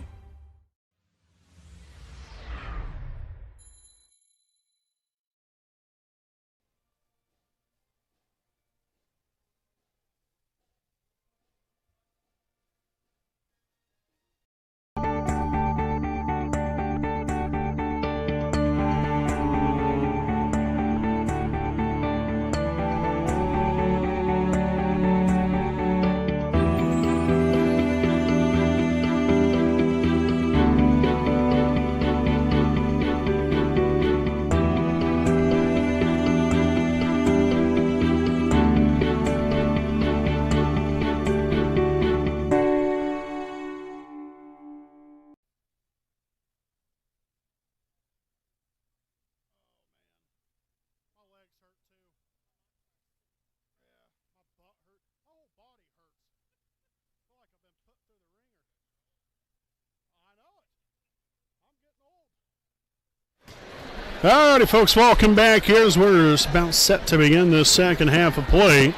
All right, folks, welcome back. Here's we're about set to begin this second half of play.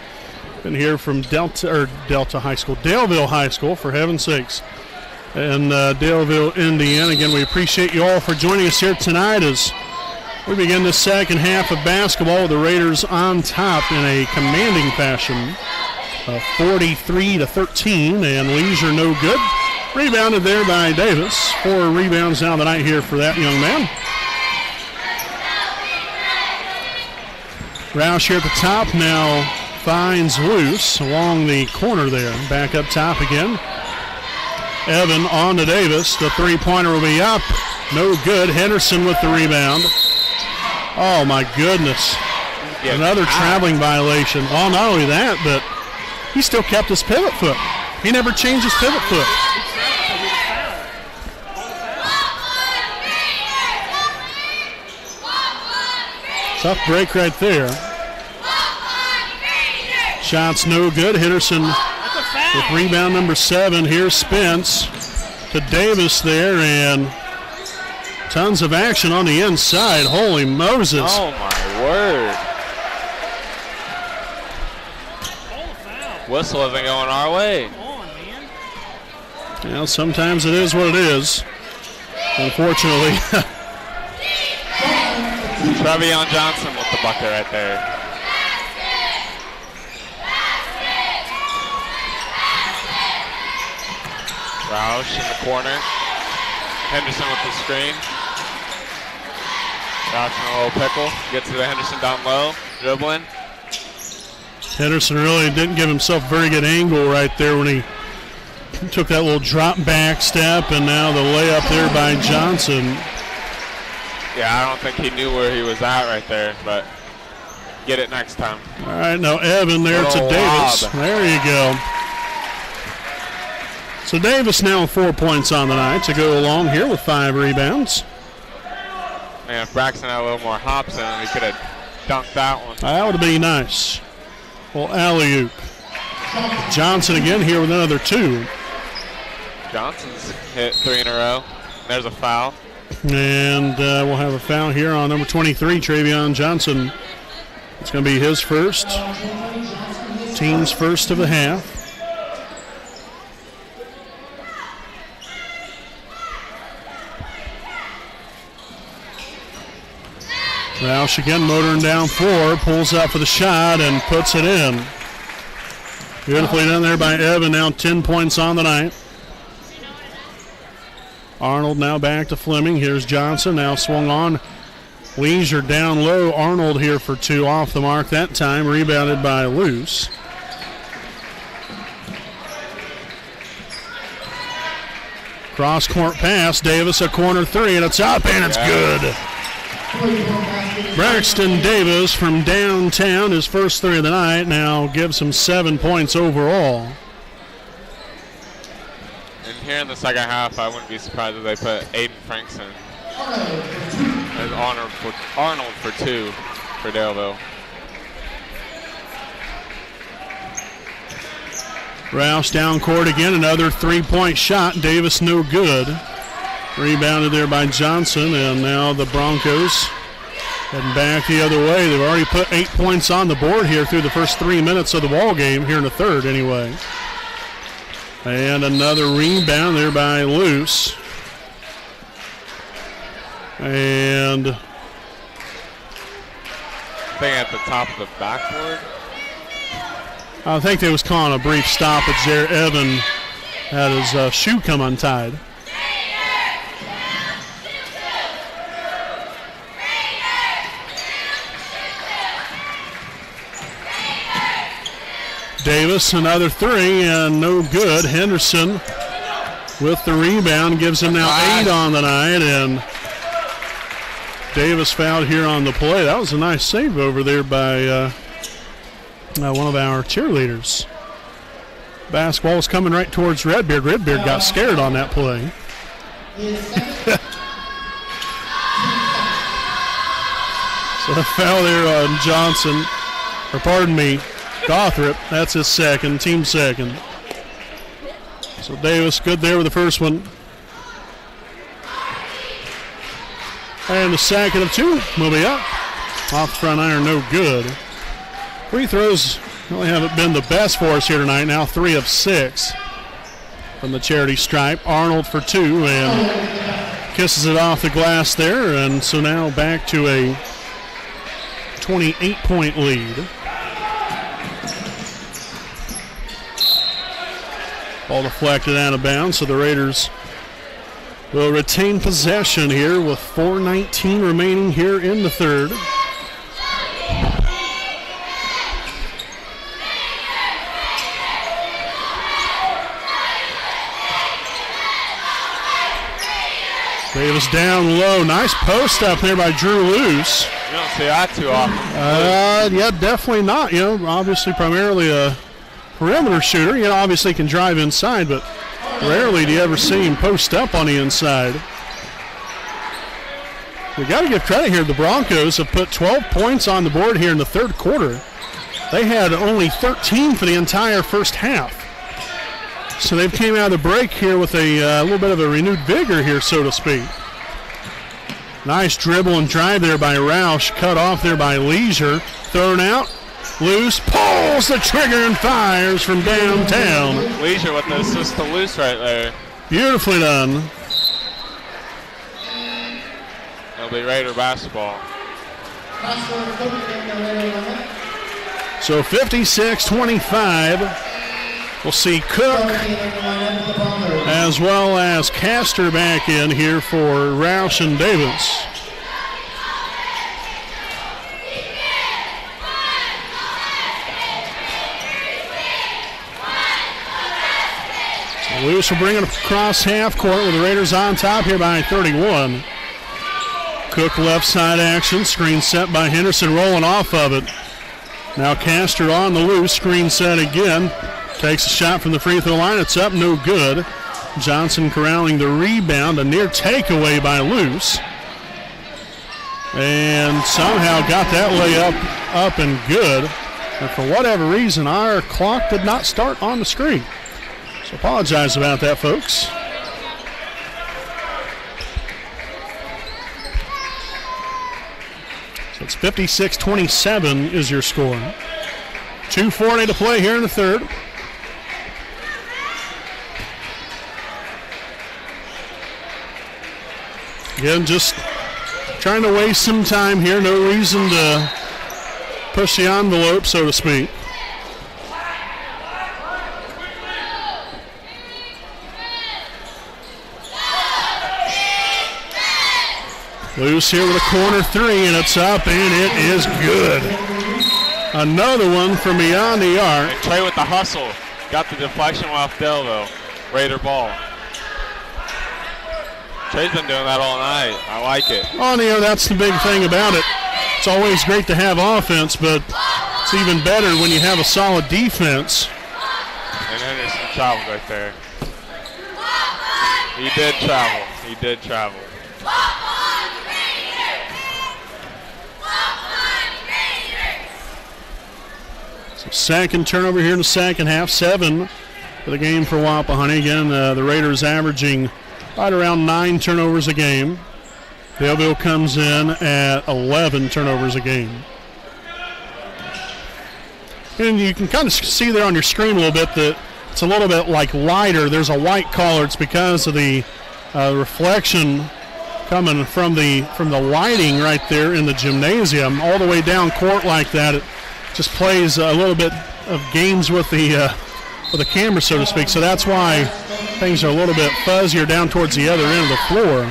Been here from Delta High School, Daleville High School, for heaven's sakes, in Daleville, Indiana. Again, we appreciate you all for joining us here tonight as we begin the second half of basketball with the Raiders on top in a commanding fashion, 43-13, and Leisure no good. Rebounded there by Davis. 4 rebounds now tonight here for that young man. Roush here at the top now finds Luce along the corner there. Back up top again. Evan on to Davis. The three-pointer will be up. No good. Henderson with the rebound. Oh, my goodness. Another traveling violation. Well, not only that, but he still kept his pivot foot. He never changed his pivot foot. Tough break right there. Shots no good. Henderson with rebound number 7. Here's Spence to Davis there, and tons of action on the inside. Holy Moses. Oh, my word. Whistle isn't going our way. Well, sometimes it is what it is, unfortunately. Trevion Johnson with the bucket right there. Roush in the corner. Henderson with the screen. Roush in a little pickle. Gets to the Henderson down low. Dribbling. Henderson really didn't give himself a very good angle right there when he took that little drop back step, and now the layup there by Johnson. Yeah, I don't think he knew where he was at right there, but get it next time. All right, now Evan there to Davis. Lob. There you go. So Davis now with 4 points on the night to go along here with 5 rebounds. Man, if Braxton had a little more hops in him, he could have dunked that one. That would be nice. Well, alley-oop. Johnson again here with another 2. Johnson's hit 3 in a row. There's a foul. And we'll have a foul here on number 23, Trevion Johnson. It's going to be his first. Team's first of the half. Roush again motoring down 4, pulls out for the shot and puts it in. Beautifully done there by Evan, now 10 points on the night. Arnold now back to Fleming. Here's Johnson, now swung on. Leisure down low. Arnold here for 2, off the mark that time. Rebounded by Luce. Cross-court pass. Davis a corner 3, and it's up, and it's good. Braxton Davis from downtown, his first 3 of the night, now gives him 7 points overall. And here in the second half, I wouldn't be surprised if they put Aiden Frankson as Arnold for 2 for Daleville. Roush down court again, another 3-point shot. Davis no good. Rebounded there by Johnson, and now the Broncos heading back the other way. They've already put 8 points on the board here through the first 3 minutes of the ball game, here in the third anyway. And another rebound there by Luce. And I think at the top of the backboard. I think they was calling a brief stoppage there. Evan had his shoe come untied. Davis, another 3, and no good. Henderson with the rebound gives him now 8 on the night, and Davis fouled here on the play. That was a nice save over there by one of our cheerleaders. Basketball was coming right towards Redbeard. Redbeard got scared on that play. So a foul there on Johnson, or pardon me, Gothrop. That's his second, team second. So Davis good there with the first one. And the second of two will be up. Off the front iron, no good. Free throws really haven't been the best for us here tonight. Now 3 of 6 from the charity stripe. Arnold for 2 and kisses it off the glass there. And so now back to a 28-point lead. Ball deflected out of bounds, so the Raiders will retain possession here with 4:19 remaining here in the third. Davis down low. Nice post up there by Drew Luce. You don't see that too often. Yeah, definitely not. Obviously primarily a perimeter shooter. Obviously can drive inside, but rarely do you ever see him post up on the inside. We got to give credit here. The Broncos have put 12 points on the board here in the third quarter. They had only 13 for the entire first half. So they've came out of the break here with a little bit of a renewed vigor here, so to speak. Nice dribble and drive there by Roush. Cut off there by Leisure. Thrown out. Luce pulls the trigger and fires from downtown. Leisure with the assist to Luce right there. Beautifully done. It'll be Raider basketball. So 56-25. We'll see Cook as well as Castor back in here for Roush and Davis. Lewis will bring it across half court with the Raiders on top here by 31. Cook left side action, screen set by Henderson, rolling off of it. Now Castor on the loose, screen set again. Takes a shot from the free throw line. It's up, no good. Johnson corralling the rebound. A near takeaway by Luce. And somehow got that layup up and good. And for whatever reason, our clock did not start on the screen. So apologize about that, folks. So it's 56-27 is your score. 2:40 to play here in the third. Again, just trying to waste some time here. No reason to push the envelope, so to speak. Loose here with a corner three, and it's up, and it is good. Another one from beyond the arc. And Trey with the hustle. Got the deflection off Daleville. Raider ball. Trey's been doing that all night. I like it. Oh, that's the big thing about it. It's always great to have offense, but it's even better when you have a solid defense. And Henderson traveled right there. He did travel. He did travel. So second turnover here in the second half. 7 for the game for Wapahani. Again, the Raiders averaging right around 9 turnovers a game. Daleville comes in at 11 turnovers a game. And you can kind of see there on your screen a little bit that it's a little bit like lighter. There's a white collar. It's because of the reflection coming from the lighting right there in the gymnasium all the way down court like that. It just plays a little bit of games with the camera, so to speak. So that's why things are a little bit fuzzier down towards the other end of the floor,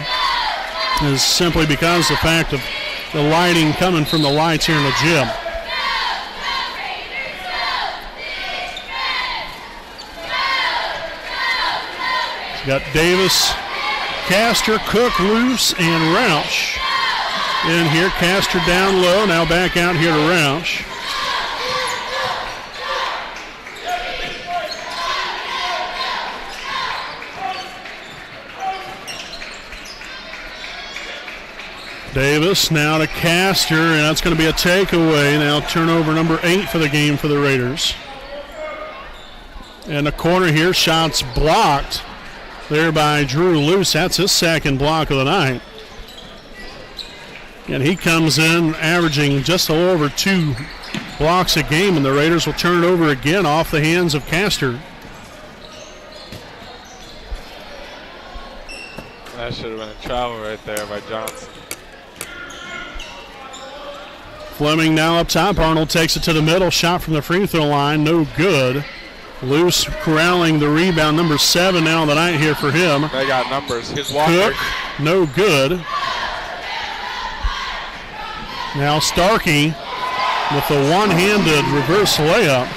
is simply because of the fact of the lighting coming from the lights here in the gym. So got Davis, Castor, Cook, Luce, and Roush in here. Castor down low, now back out here to Roush. Davis now to Castor, and that's going to be a takeaway. Now turnover number 8 for the game for the Raiders. And the corner here, shots blocked there by Drew Luce. That's his second block of the night. And he comes in averaging just a little over 2 blocks a game, and the Raiders will turn it over again off the hands of Castor. That should have been a travel right there by Johnson. Fleming now up top. Arnold takes it to the middle. Shot from the free throw line. No good. Loose corralling the rebound. Number 7 now on the night here for him. They got numbers. His Walker. Cook. No good. Now Starkey with the one-handed reverse layup.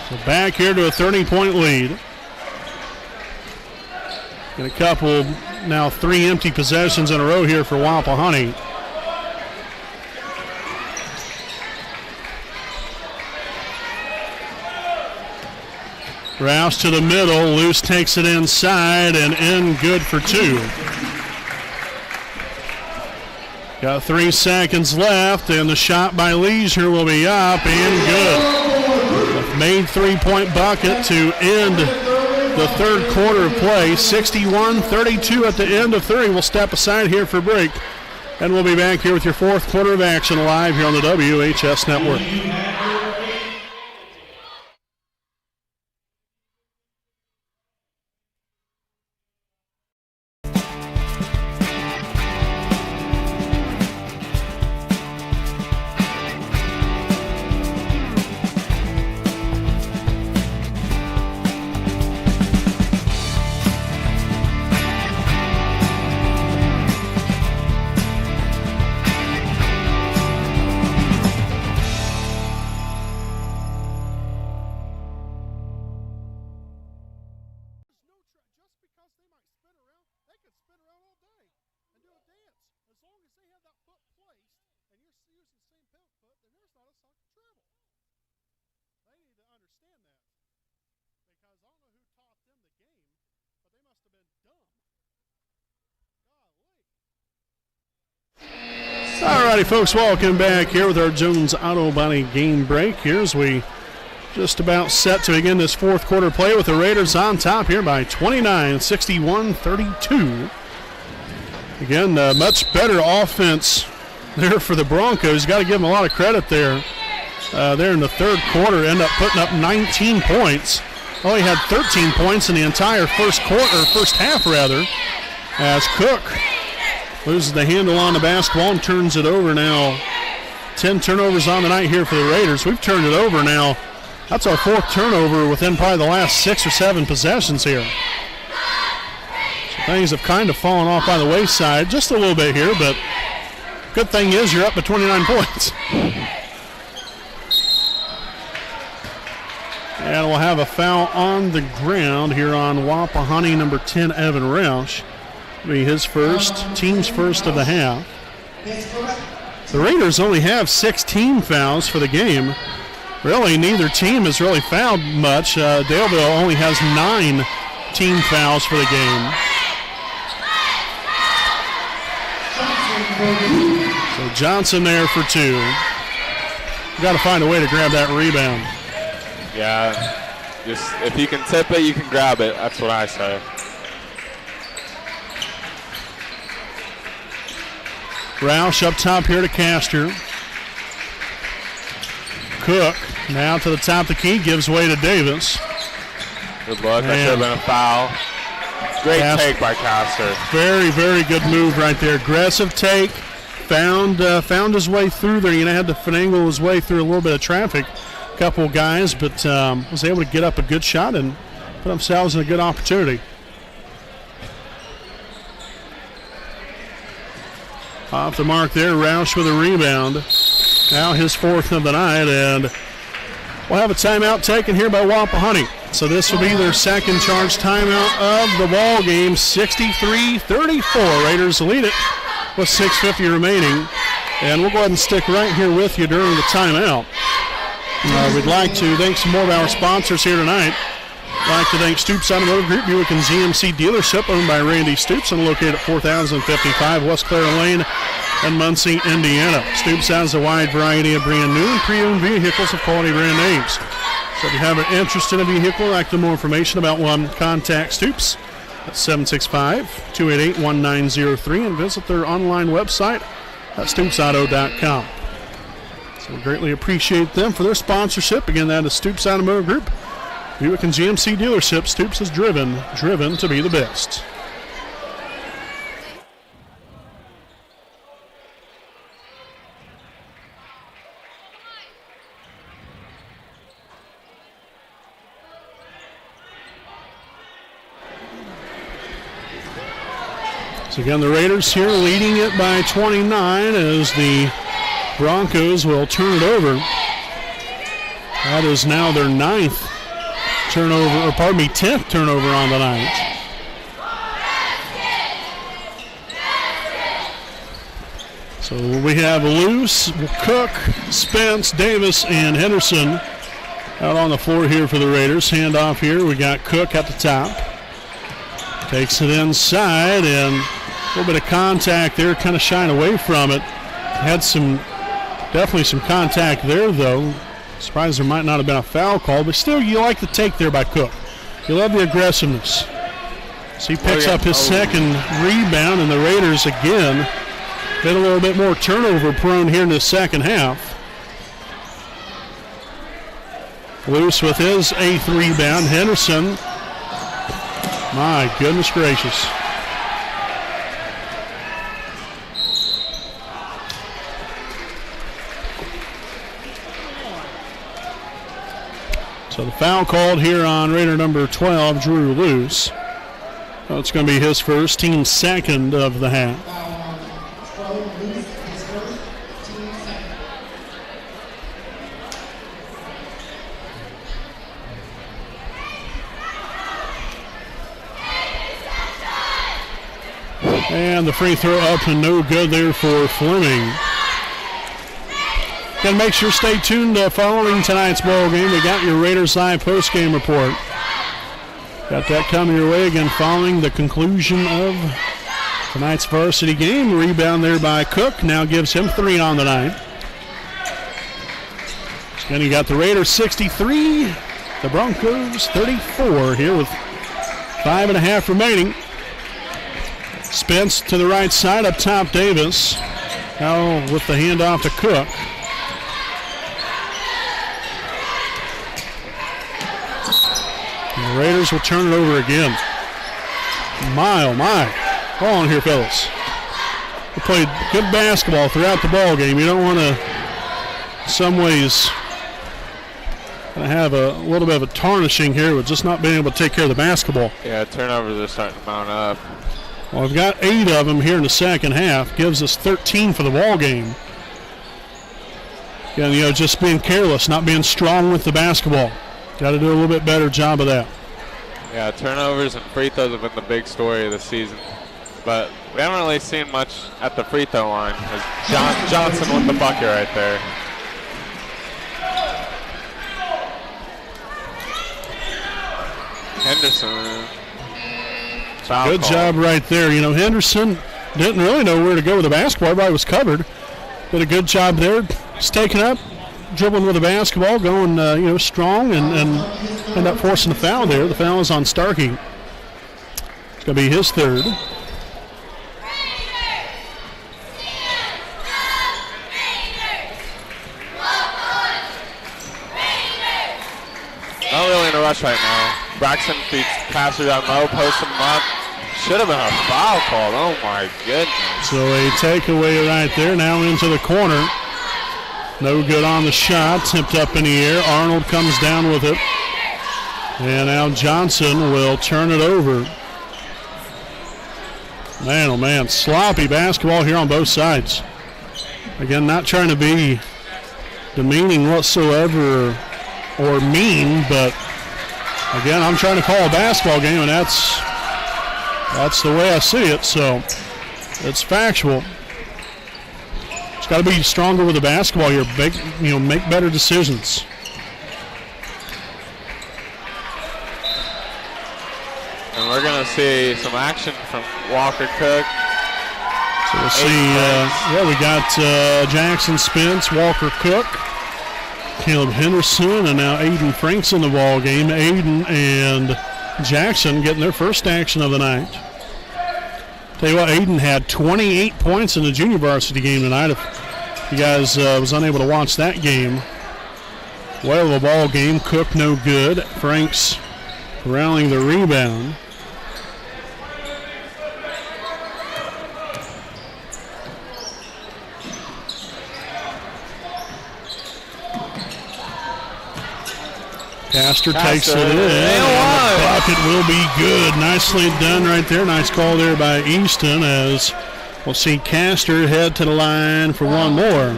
So back here to a 30-point lead. And a couple, now 3 empty possessions in a row here for Wapahani. Rouse to the middle. Luce takes it inside and in, good for 2. Got 3 seconds left, and the shot by Leisure will be up and good. Made 3-point bucket to end the third quarter of play. 61-32 at the end of 3. We'll step aside here for break, and we'll be back here with your fourth quarter of action live here on the WHS Network. Alrighty, folks, welcome back here with our Jones Auto Body game break. Here's we just about set to begin this fourth quarter play with the Raiders on top here by 29, 61-32. Again, much better offense there for the Broncos. Got to give them a lot of credit there. There in the third quarter, end up putting up 19 points. Only had 13 points in the entire first half rather, as Cook loses the handle on the basketball and turns it over now. 10 turnovers on the night here for the Raiders. We've turned it over now. That's our 4th turnover within probably the last 6 or 7 possessions here. So things have kind of fallen off by the wayside just a little bit here, but good thing is you're up to 29 points. And we'll have a foul on the ground here on Wapahani, number 10, Evan Roush. Be his first, team's first of the half. The Raiders only have 6 team fouls for the game. Really, neither team has really fouled much. Daleville only has 9 team fouls for the game. So Johnson there for 2. Got to find a way to grab that rebound. Yeah, just if you can tip it, you can grab it. That's what I say. Roush up top here to Castor. Cook now to the top of the key, gives way to Davis. Good look. That should have been a foul. Great take by Castor. Very, very good move right there. Aggressive take. Found his way through there. Had to finagle his way through a little bit of traffic. A couple of guys, but was able to get up a good shot and put themselves in a good opportunity. Off the mark there, Roush with a rebound. Now his 4th of the night, and we'll have a timeout taken here by Wapahani. So this will be their second charge timeout of the ball game. 63-34. Raiders lead it with 6:50 remaining. And we'll go ahead and stick right here with you during the timeout. We'd like to thank some more of our sponsors here tonight. I'd like to thank Stoops Automotive Group, Buick and ZMC dealership owned by Randy Stoops and located at 4055 West Clara Lane in Muncie, Indiana. Stoops has a wide variety of brand new and pre-owned vehicles of quality brand names. So if you have an interest in a vehicle or like to more information about one, contact Stoops at 765-288-1903 and visit their online website at stoopsauto.com. So we greatly appreciate them for their sponsorship. Again, that is Stoops Automotive Group. Buick and GMC dealership. Stoops is driven to be the best. So again, the Raiders here leading it by 29 as the Broncos will turn it over. That is now their 10th turnover on the night. So we have Luce, Cook, Spence, Davis, and Henderson out on the floor here for the Raiders. Handoff here. We got Cook at the top. Takes it inside, and a little bit of contact there, kind of shying away from it. Had definitely some contact there, though. Surprised there might not have been a foul call, but still, you like the take there by Cook. You love the aggressiveness. So he picks up his second rebound, and the Raiders again been a little bit more turnover prone here in the second half. Luce with his 8th rebound. Henderson. My goodness gracious. So the foul called here on Raider number 12, Drew Luce. So it's going to be his first, team second of the half. And the free throw up and no good there for Fleming. Got to make sure stay tuned following tonight's ball game. We got your Raiders Live postgame report. Got that coming your way again following the conclusion of tonight's varsity game. Rebound there by Cook. Now gives him 3 on the night. Then you got the Raiders 63, the Broncos 34 here with 5.5 remaining. Spence to the right side, up top Davis. Now with the handoff to Cook. And the Raiders will turn it over again. My, oh my. Ball on here, fellas. They played good basketball throughout the ball game. You don't want to, in some ways, have a little bit of a tarnishing here with just not being able to take care of the basketball. Yeah, turnovers are starting to mount up. Well, we've got 8 of them here in the second half. Gives us 13 for the ball game. Again, just being careless, not being strong with the basketball. Got to do a little bit better job of that. Yeah, turnovers and free throws have been the big story of the season. But we haven't really seen much at the free throw line. Johnson with the bucket right there. Henderson. Good job right there. Henderson didn't really know where to go with the basketball. Everybody was covered. Did a good job there. Just taking up, dribbling with the basketball, going, strong, and end up forcing the foul there. The foul is on Starkey. It's going to be his third. Not really in a rush right now. Braxton feeds passer down low, posts him up. Should have been a foul call. Oh my goodness. So a takeaway right there. Now into the corner. No good on the shot. Tipped up in the air. Arnold comes down with it. And now Johnson will turn it over. Man, oh man. Sloppy basketball here on both sides. Again, not trying to be demeaning whatsoever or mean, but again, I'm trying to call a basketball game, and that's the way I see it, so it's factual. It's got to be stronger with the basketball here, make better decisions. And we're going to see some action from Walker Cook. So we'll see, we got Jackson Spence, Walker Cook. Caleb Henderson, and now Aiden Franks in the ball game. Aiden and Jackson getting their first action of the night. Tell you what, Aiden had 28 points in the junior varsity game tonight. If you guys was unable to watch that game, well of a ball game. Cook no good. Franks rallying the rebound. Castor takes it in. And the bucket will be good. Nicely done right there. Nice call there by Easton, as we'll see Castor head to the line for one more.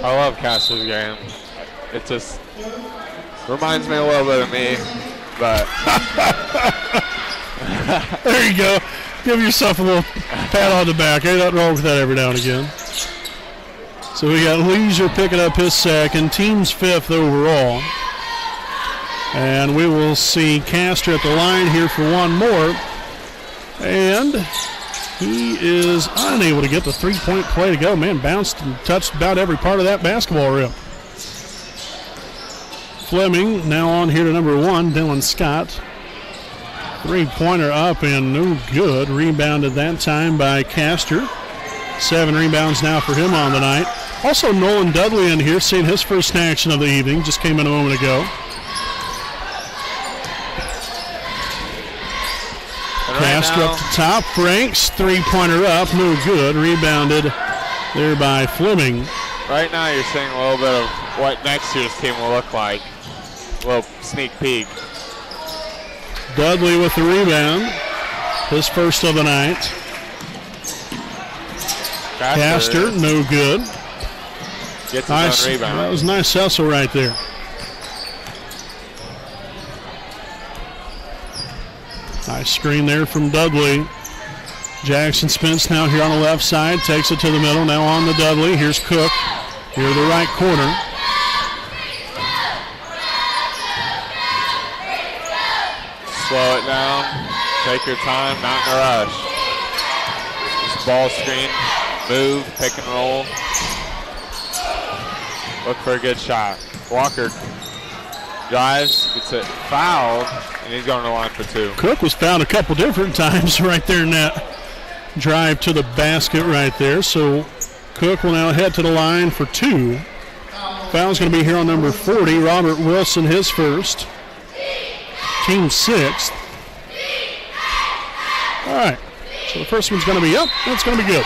I love Castor's game. It just reminds me a little bit of me, but there you go. Give yourself a little pat on the back. Ain't nothing wrong with that every now and again. So we got Leisure picking up his second. Team's 5th overall. And we will see Castor at the line here for one more. And he is unable to get the three-point play to go. Man, bounced and touched about every part of that basketball rim. Fleming now on here to number 1, Dylan Scott. Three-pointer up and no good. Rebounded that time by Castor. 7 rebounds now for him on the night. Also Nolan Dudley in here, seeing his first action of the evening. Just came in a moment ago. Castor up to top. Franks, three-pointer up, no good. Rebounded there by Fleming. Right now you're seeing a little bit of what next year's team will look like. A little sneak peek. Dudley with the rebound. His first of the night. Castor, no good. Gets nice, his own rebound. That was a nice hustle right there. Nice screen there from Dudley. Jackson Spence now here on the left side. Takes it to the middle. Now on to Dudley. Here's Cook. Here the right corner. Slow it down. Take your time. Not in a rush. Just ball screen. Move. Pick and roll. Look for a good shot. Walker drives. Gets it fouled. And he's going to the line for 2. Cook was fouled a couple different times right there in that drive to the basket right there. So Cook will now head to the line for 2. Foul's going to be here on number 40. Robert Wilson, his first. Team 6th. All right. So the first one's going to be up. That's going to be good.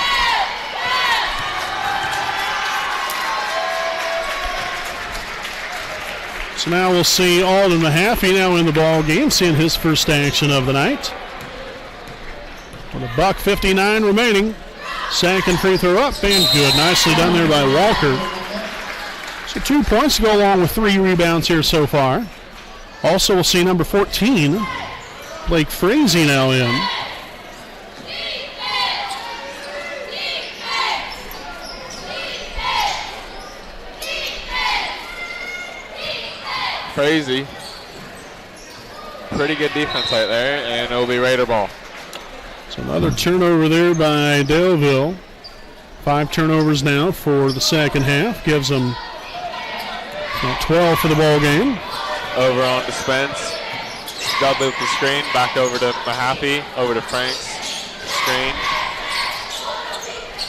So now we'll see Alden Mahaffey now in the ball game, seeing his first action of the night. With $1:59 remaining. Second free throw up and good. Nicely done there by Walker. So 2 points to go along with 3 rebounds here so far. Also we'll see number 14, Blake Frazee now in. Frazee. Pretty good defense right there, and it'll be Raider ball. So another turnover there by Daleville. 5 turnovers now for the second half. Gives them 12 for the ball game. Over on to Spence. Dudley with the screen. Back over to Mahaffey. Over to Franks. Screen.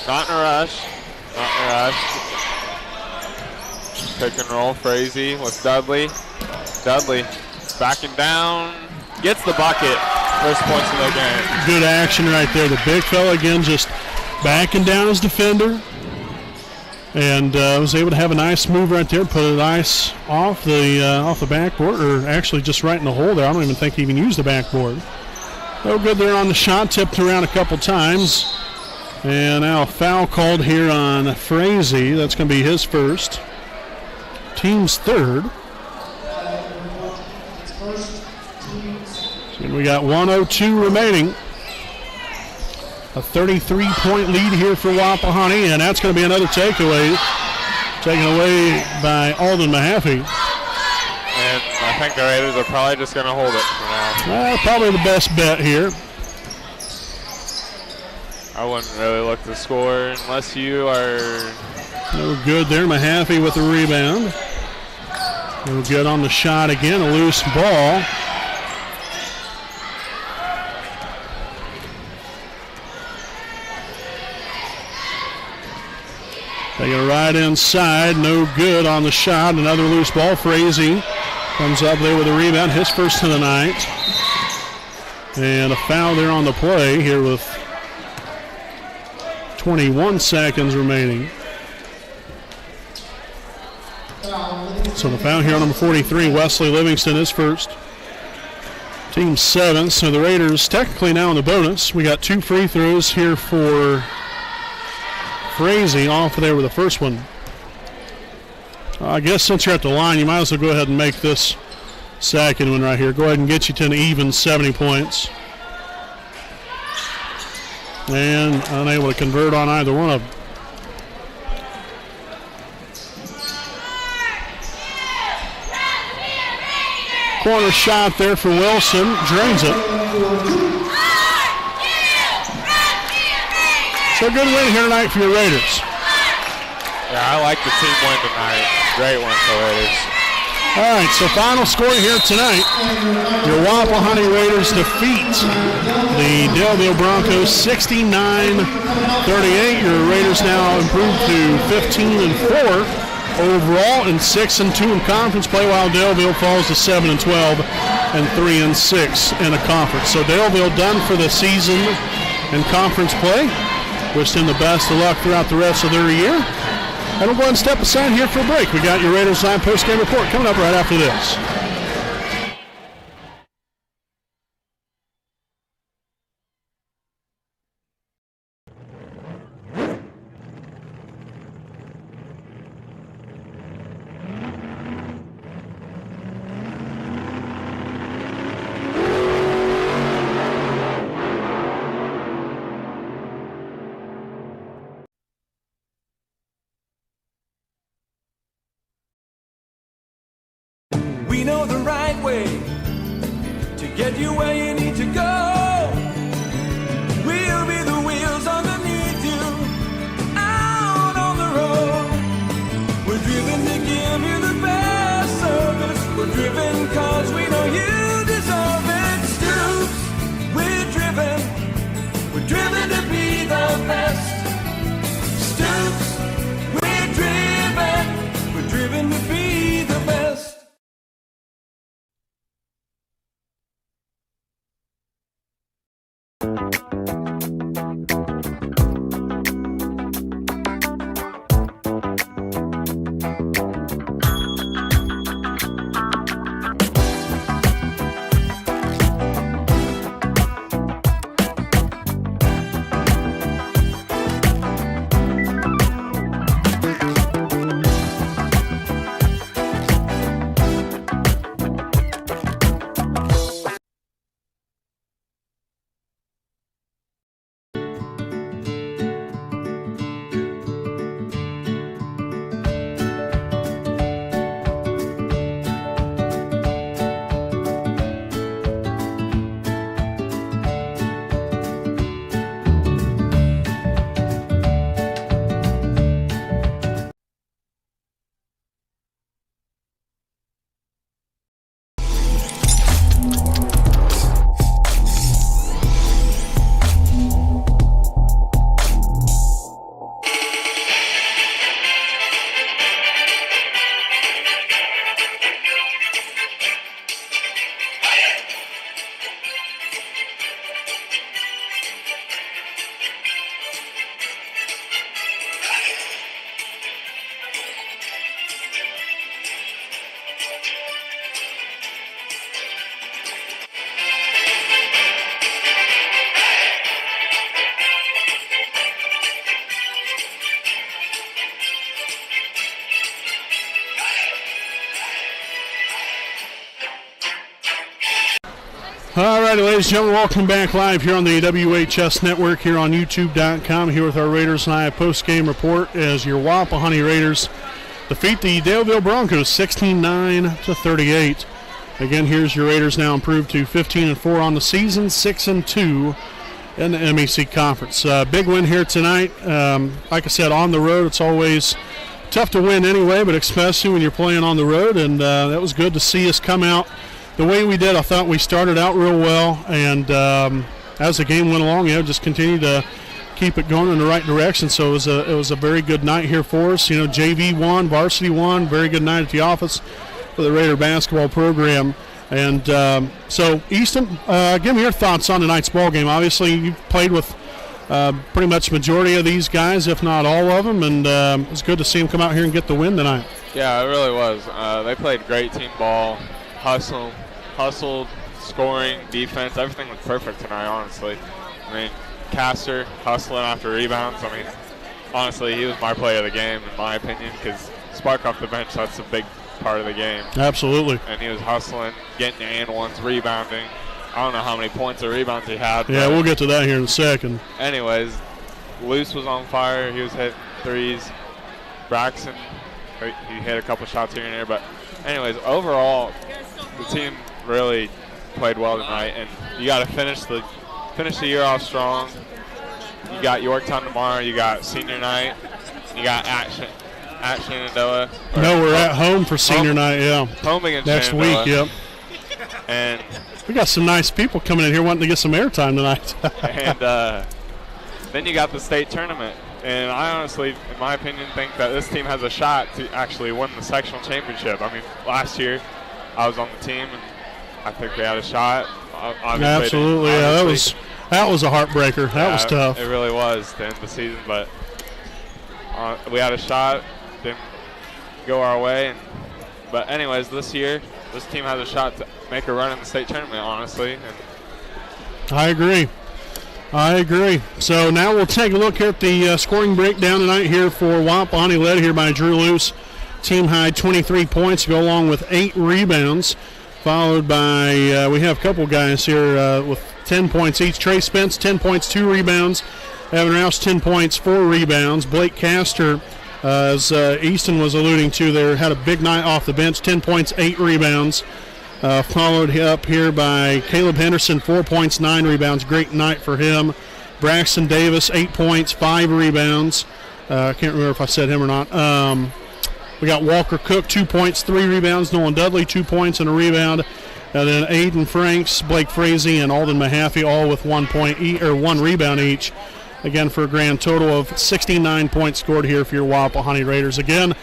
Not in a rush. Not in a rush. Pick and roll. Frazee with Dudley. Dudley backing down. Gets the bucket. First points of the game. Good action right there. The big fella again just backing down his defender. And was able to have a nice move right there. Put it nice off the backboard, or actually just right in the hole there. I don't even think he even used the backboard. No good there on the shot. Tipped around a couple times. And now a foul called here on Frazee. That's going to be his first. Team's 3rd. So we got 1:02 remaining. A 33-point lead here for Wapahani, and that's going to be another takeaway. Taken away by Alden Mahaffey. And I think the Raiders are probably just going to hold it for now. Probably the best bet here. I wouldn't really look to score unless you are No good there. Mahaffey with the rebound. No good on the shot again. A loose ball. They get right inside. No good on the shot. Another loose ball. Frazee comes up there with a rebound. His first of the night. And a foul there on the play here with 21 seconds remaining. So the foul here on number 43, Wesley Livingston, is first. Team 7, so the Raiders technically now in the bonus. We got 2 free throws here for Frazee off there with the first one. I guess since you're at the line, you might as well go ahead and make this second one right here. Go ahead and get you to an even 70 points. And unable to convert on either one of them. Corner shot there for Wilson. Drains it. So a good win here tonight for your Raiders. Yeah, I like the team win tonight. Great one for Raiders. All right, so final score here tonight. Your Wapahani Raiders defeat the Daleville Broncos 69-38. Your Raiders now improved to 15-4 overall and 6-2 in conference play, while Daleville falls to 7-12 and 3-6 in a conference. So Daleville done for the season in conference play. Wish them the best of luck throughout the rest of their year. And we'll go ahead and step aside here for a break. We got your Raiders Live post-game report coming up right after this. We know the right way to get you where you need to go. We'll be the wheels underneath you, out on the road. We're driven to give you the best service. We're driven cause we know you deserve it. Stoops, we're driven to be the best. Stoops, we're driven to be the best. All right, ladies and gentlemen, welcome back live here on the WHS Network here on YouTube.com, here with our Raiders Live post-game report as your Wapahani Raiders defeat the Daleville Broncos 16-38. Again, here's your Raiders now improved to 15-4 on the season, 6-2 in the MEC Conference. Big win here tonight. Like I said, on the road, it's always tough to win anyway, but especially when you're playing on the road, and that was good to see us come out the way we did. I thought we started out real well, and as the game went along, just continued to keep it going in the right direction. So it was a very good night here for us. JV won, Varsity won, very good night at the office for the Raider basketball program. And so, Easton, give me your thoughts on tonight's ball game. Obviously, you've played with pretty much majority of these guys, if not all of them, and it's good to see them come out here and get the win tonight. Yeah, it really was. They played great team ball, hustled, scoring, defense. Everything was perfect tonight, honestly. I mean, Castor hustling after rebounds. I mean, honestly, he was my player of the game, in my opinion, because spark off the bench, that's a big part of the game. Absolutely. And he was hustling, getting the and ones, rebounding. I don't know how many points or rebounds he had. Yeah, we'll get to that here in a second. Anyways, Luce was on fire. He was hitting threes. Braxton, he hit a couple shots here and there. But anyways, overall, the team really played well tonight. And you got to finish the year off strong. You got Yorktown tomorrow. You got senior night. You got at Shenandoah. No, we're at home for senior night, yeah. Home against next Shenandoah. week, yep. And we got some nice people coming in here wanting to get some airtime tonight. And then you got the state tournament. And I honestly, in my opinion, think that this team has a shot to actually win the sectional championship. I mean, last year I was on the team, and I think we had a shot. Absolutely, yeah. That was a heartbreaker. That was tough. It really was to end the season, but we had a shot. Didn't go our way. But anyways, this year, this team has a shot to make a run in the state tournament, honestly. And I agree. So now we'll take a look at the scoring breakdown tonight here for Wapahani, led here by Drew Luce. Team high 23 points, go along with 8 rebounds. Followed by, we have a couple guys here with 10 points each. Trey Spence, 10 points, 2 rebounds. Evan Rouse, 10 points, 4 rebounds. Blake Castor, as Easton was alluding to there, had a big night off the bench, 10 points, 8 rebounds. Followed up here by Caleb Henderson, 4 points, 9 rebounds. Great night for him. Braxton Davis, 8 points, 5 rebounds. I can't remember if I said him or not. We got Walker Cook, 2 points, 3 rebounds. Nolan Dudley, 2 points and a rebound. And then Aiden Franks, Blake Frazee, and Alden Mahaffey, all with 1 point or 1 rebound each. Again, for a grand total of 69 points scored here for your Wapahani Raiders. Again,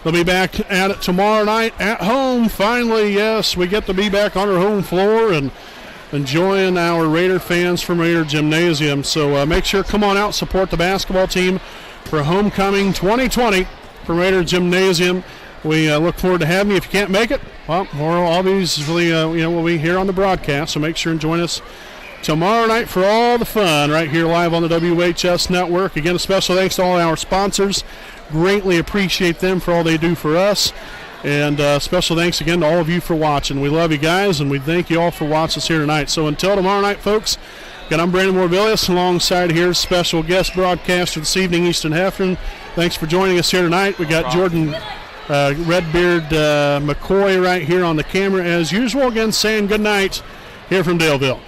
they'll be back at it tomorrow night at home. Finally, yes, we get to be back on our home floor and enjoying our Raider fans from Raider Gymnasium. So make sure, come on out, support the basketball team for Homecoming 2020 from Raider Gymnasium. We look forward to having you. If you can't make it, well, we'll obviously, we'll be here on the broadcast, so make sure and join us tomorrow night for all the fun right here live on the WHS Network. Again, a special thanks to all our sponsors. Greatly appreciate them for all they do for us. And special thanks again to all of you for watching. We love you guys, and we thank you all for watching us here tonight. So until tomorrow night, folks, again, I'm Brandon Morbilius, alongside here special guest broadcaster this evening, Easton Heffron. Thanks for joining us here tonight. We got Jordan Redbeard McCoy right here on the camera as usual. Again, saying good night here from Daleville.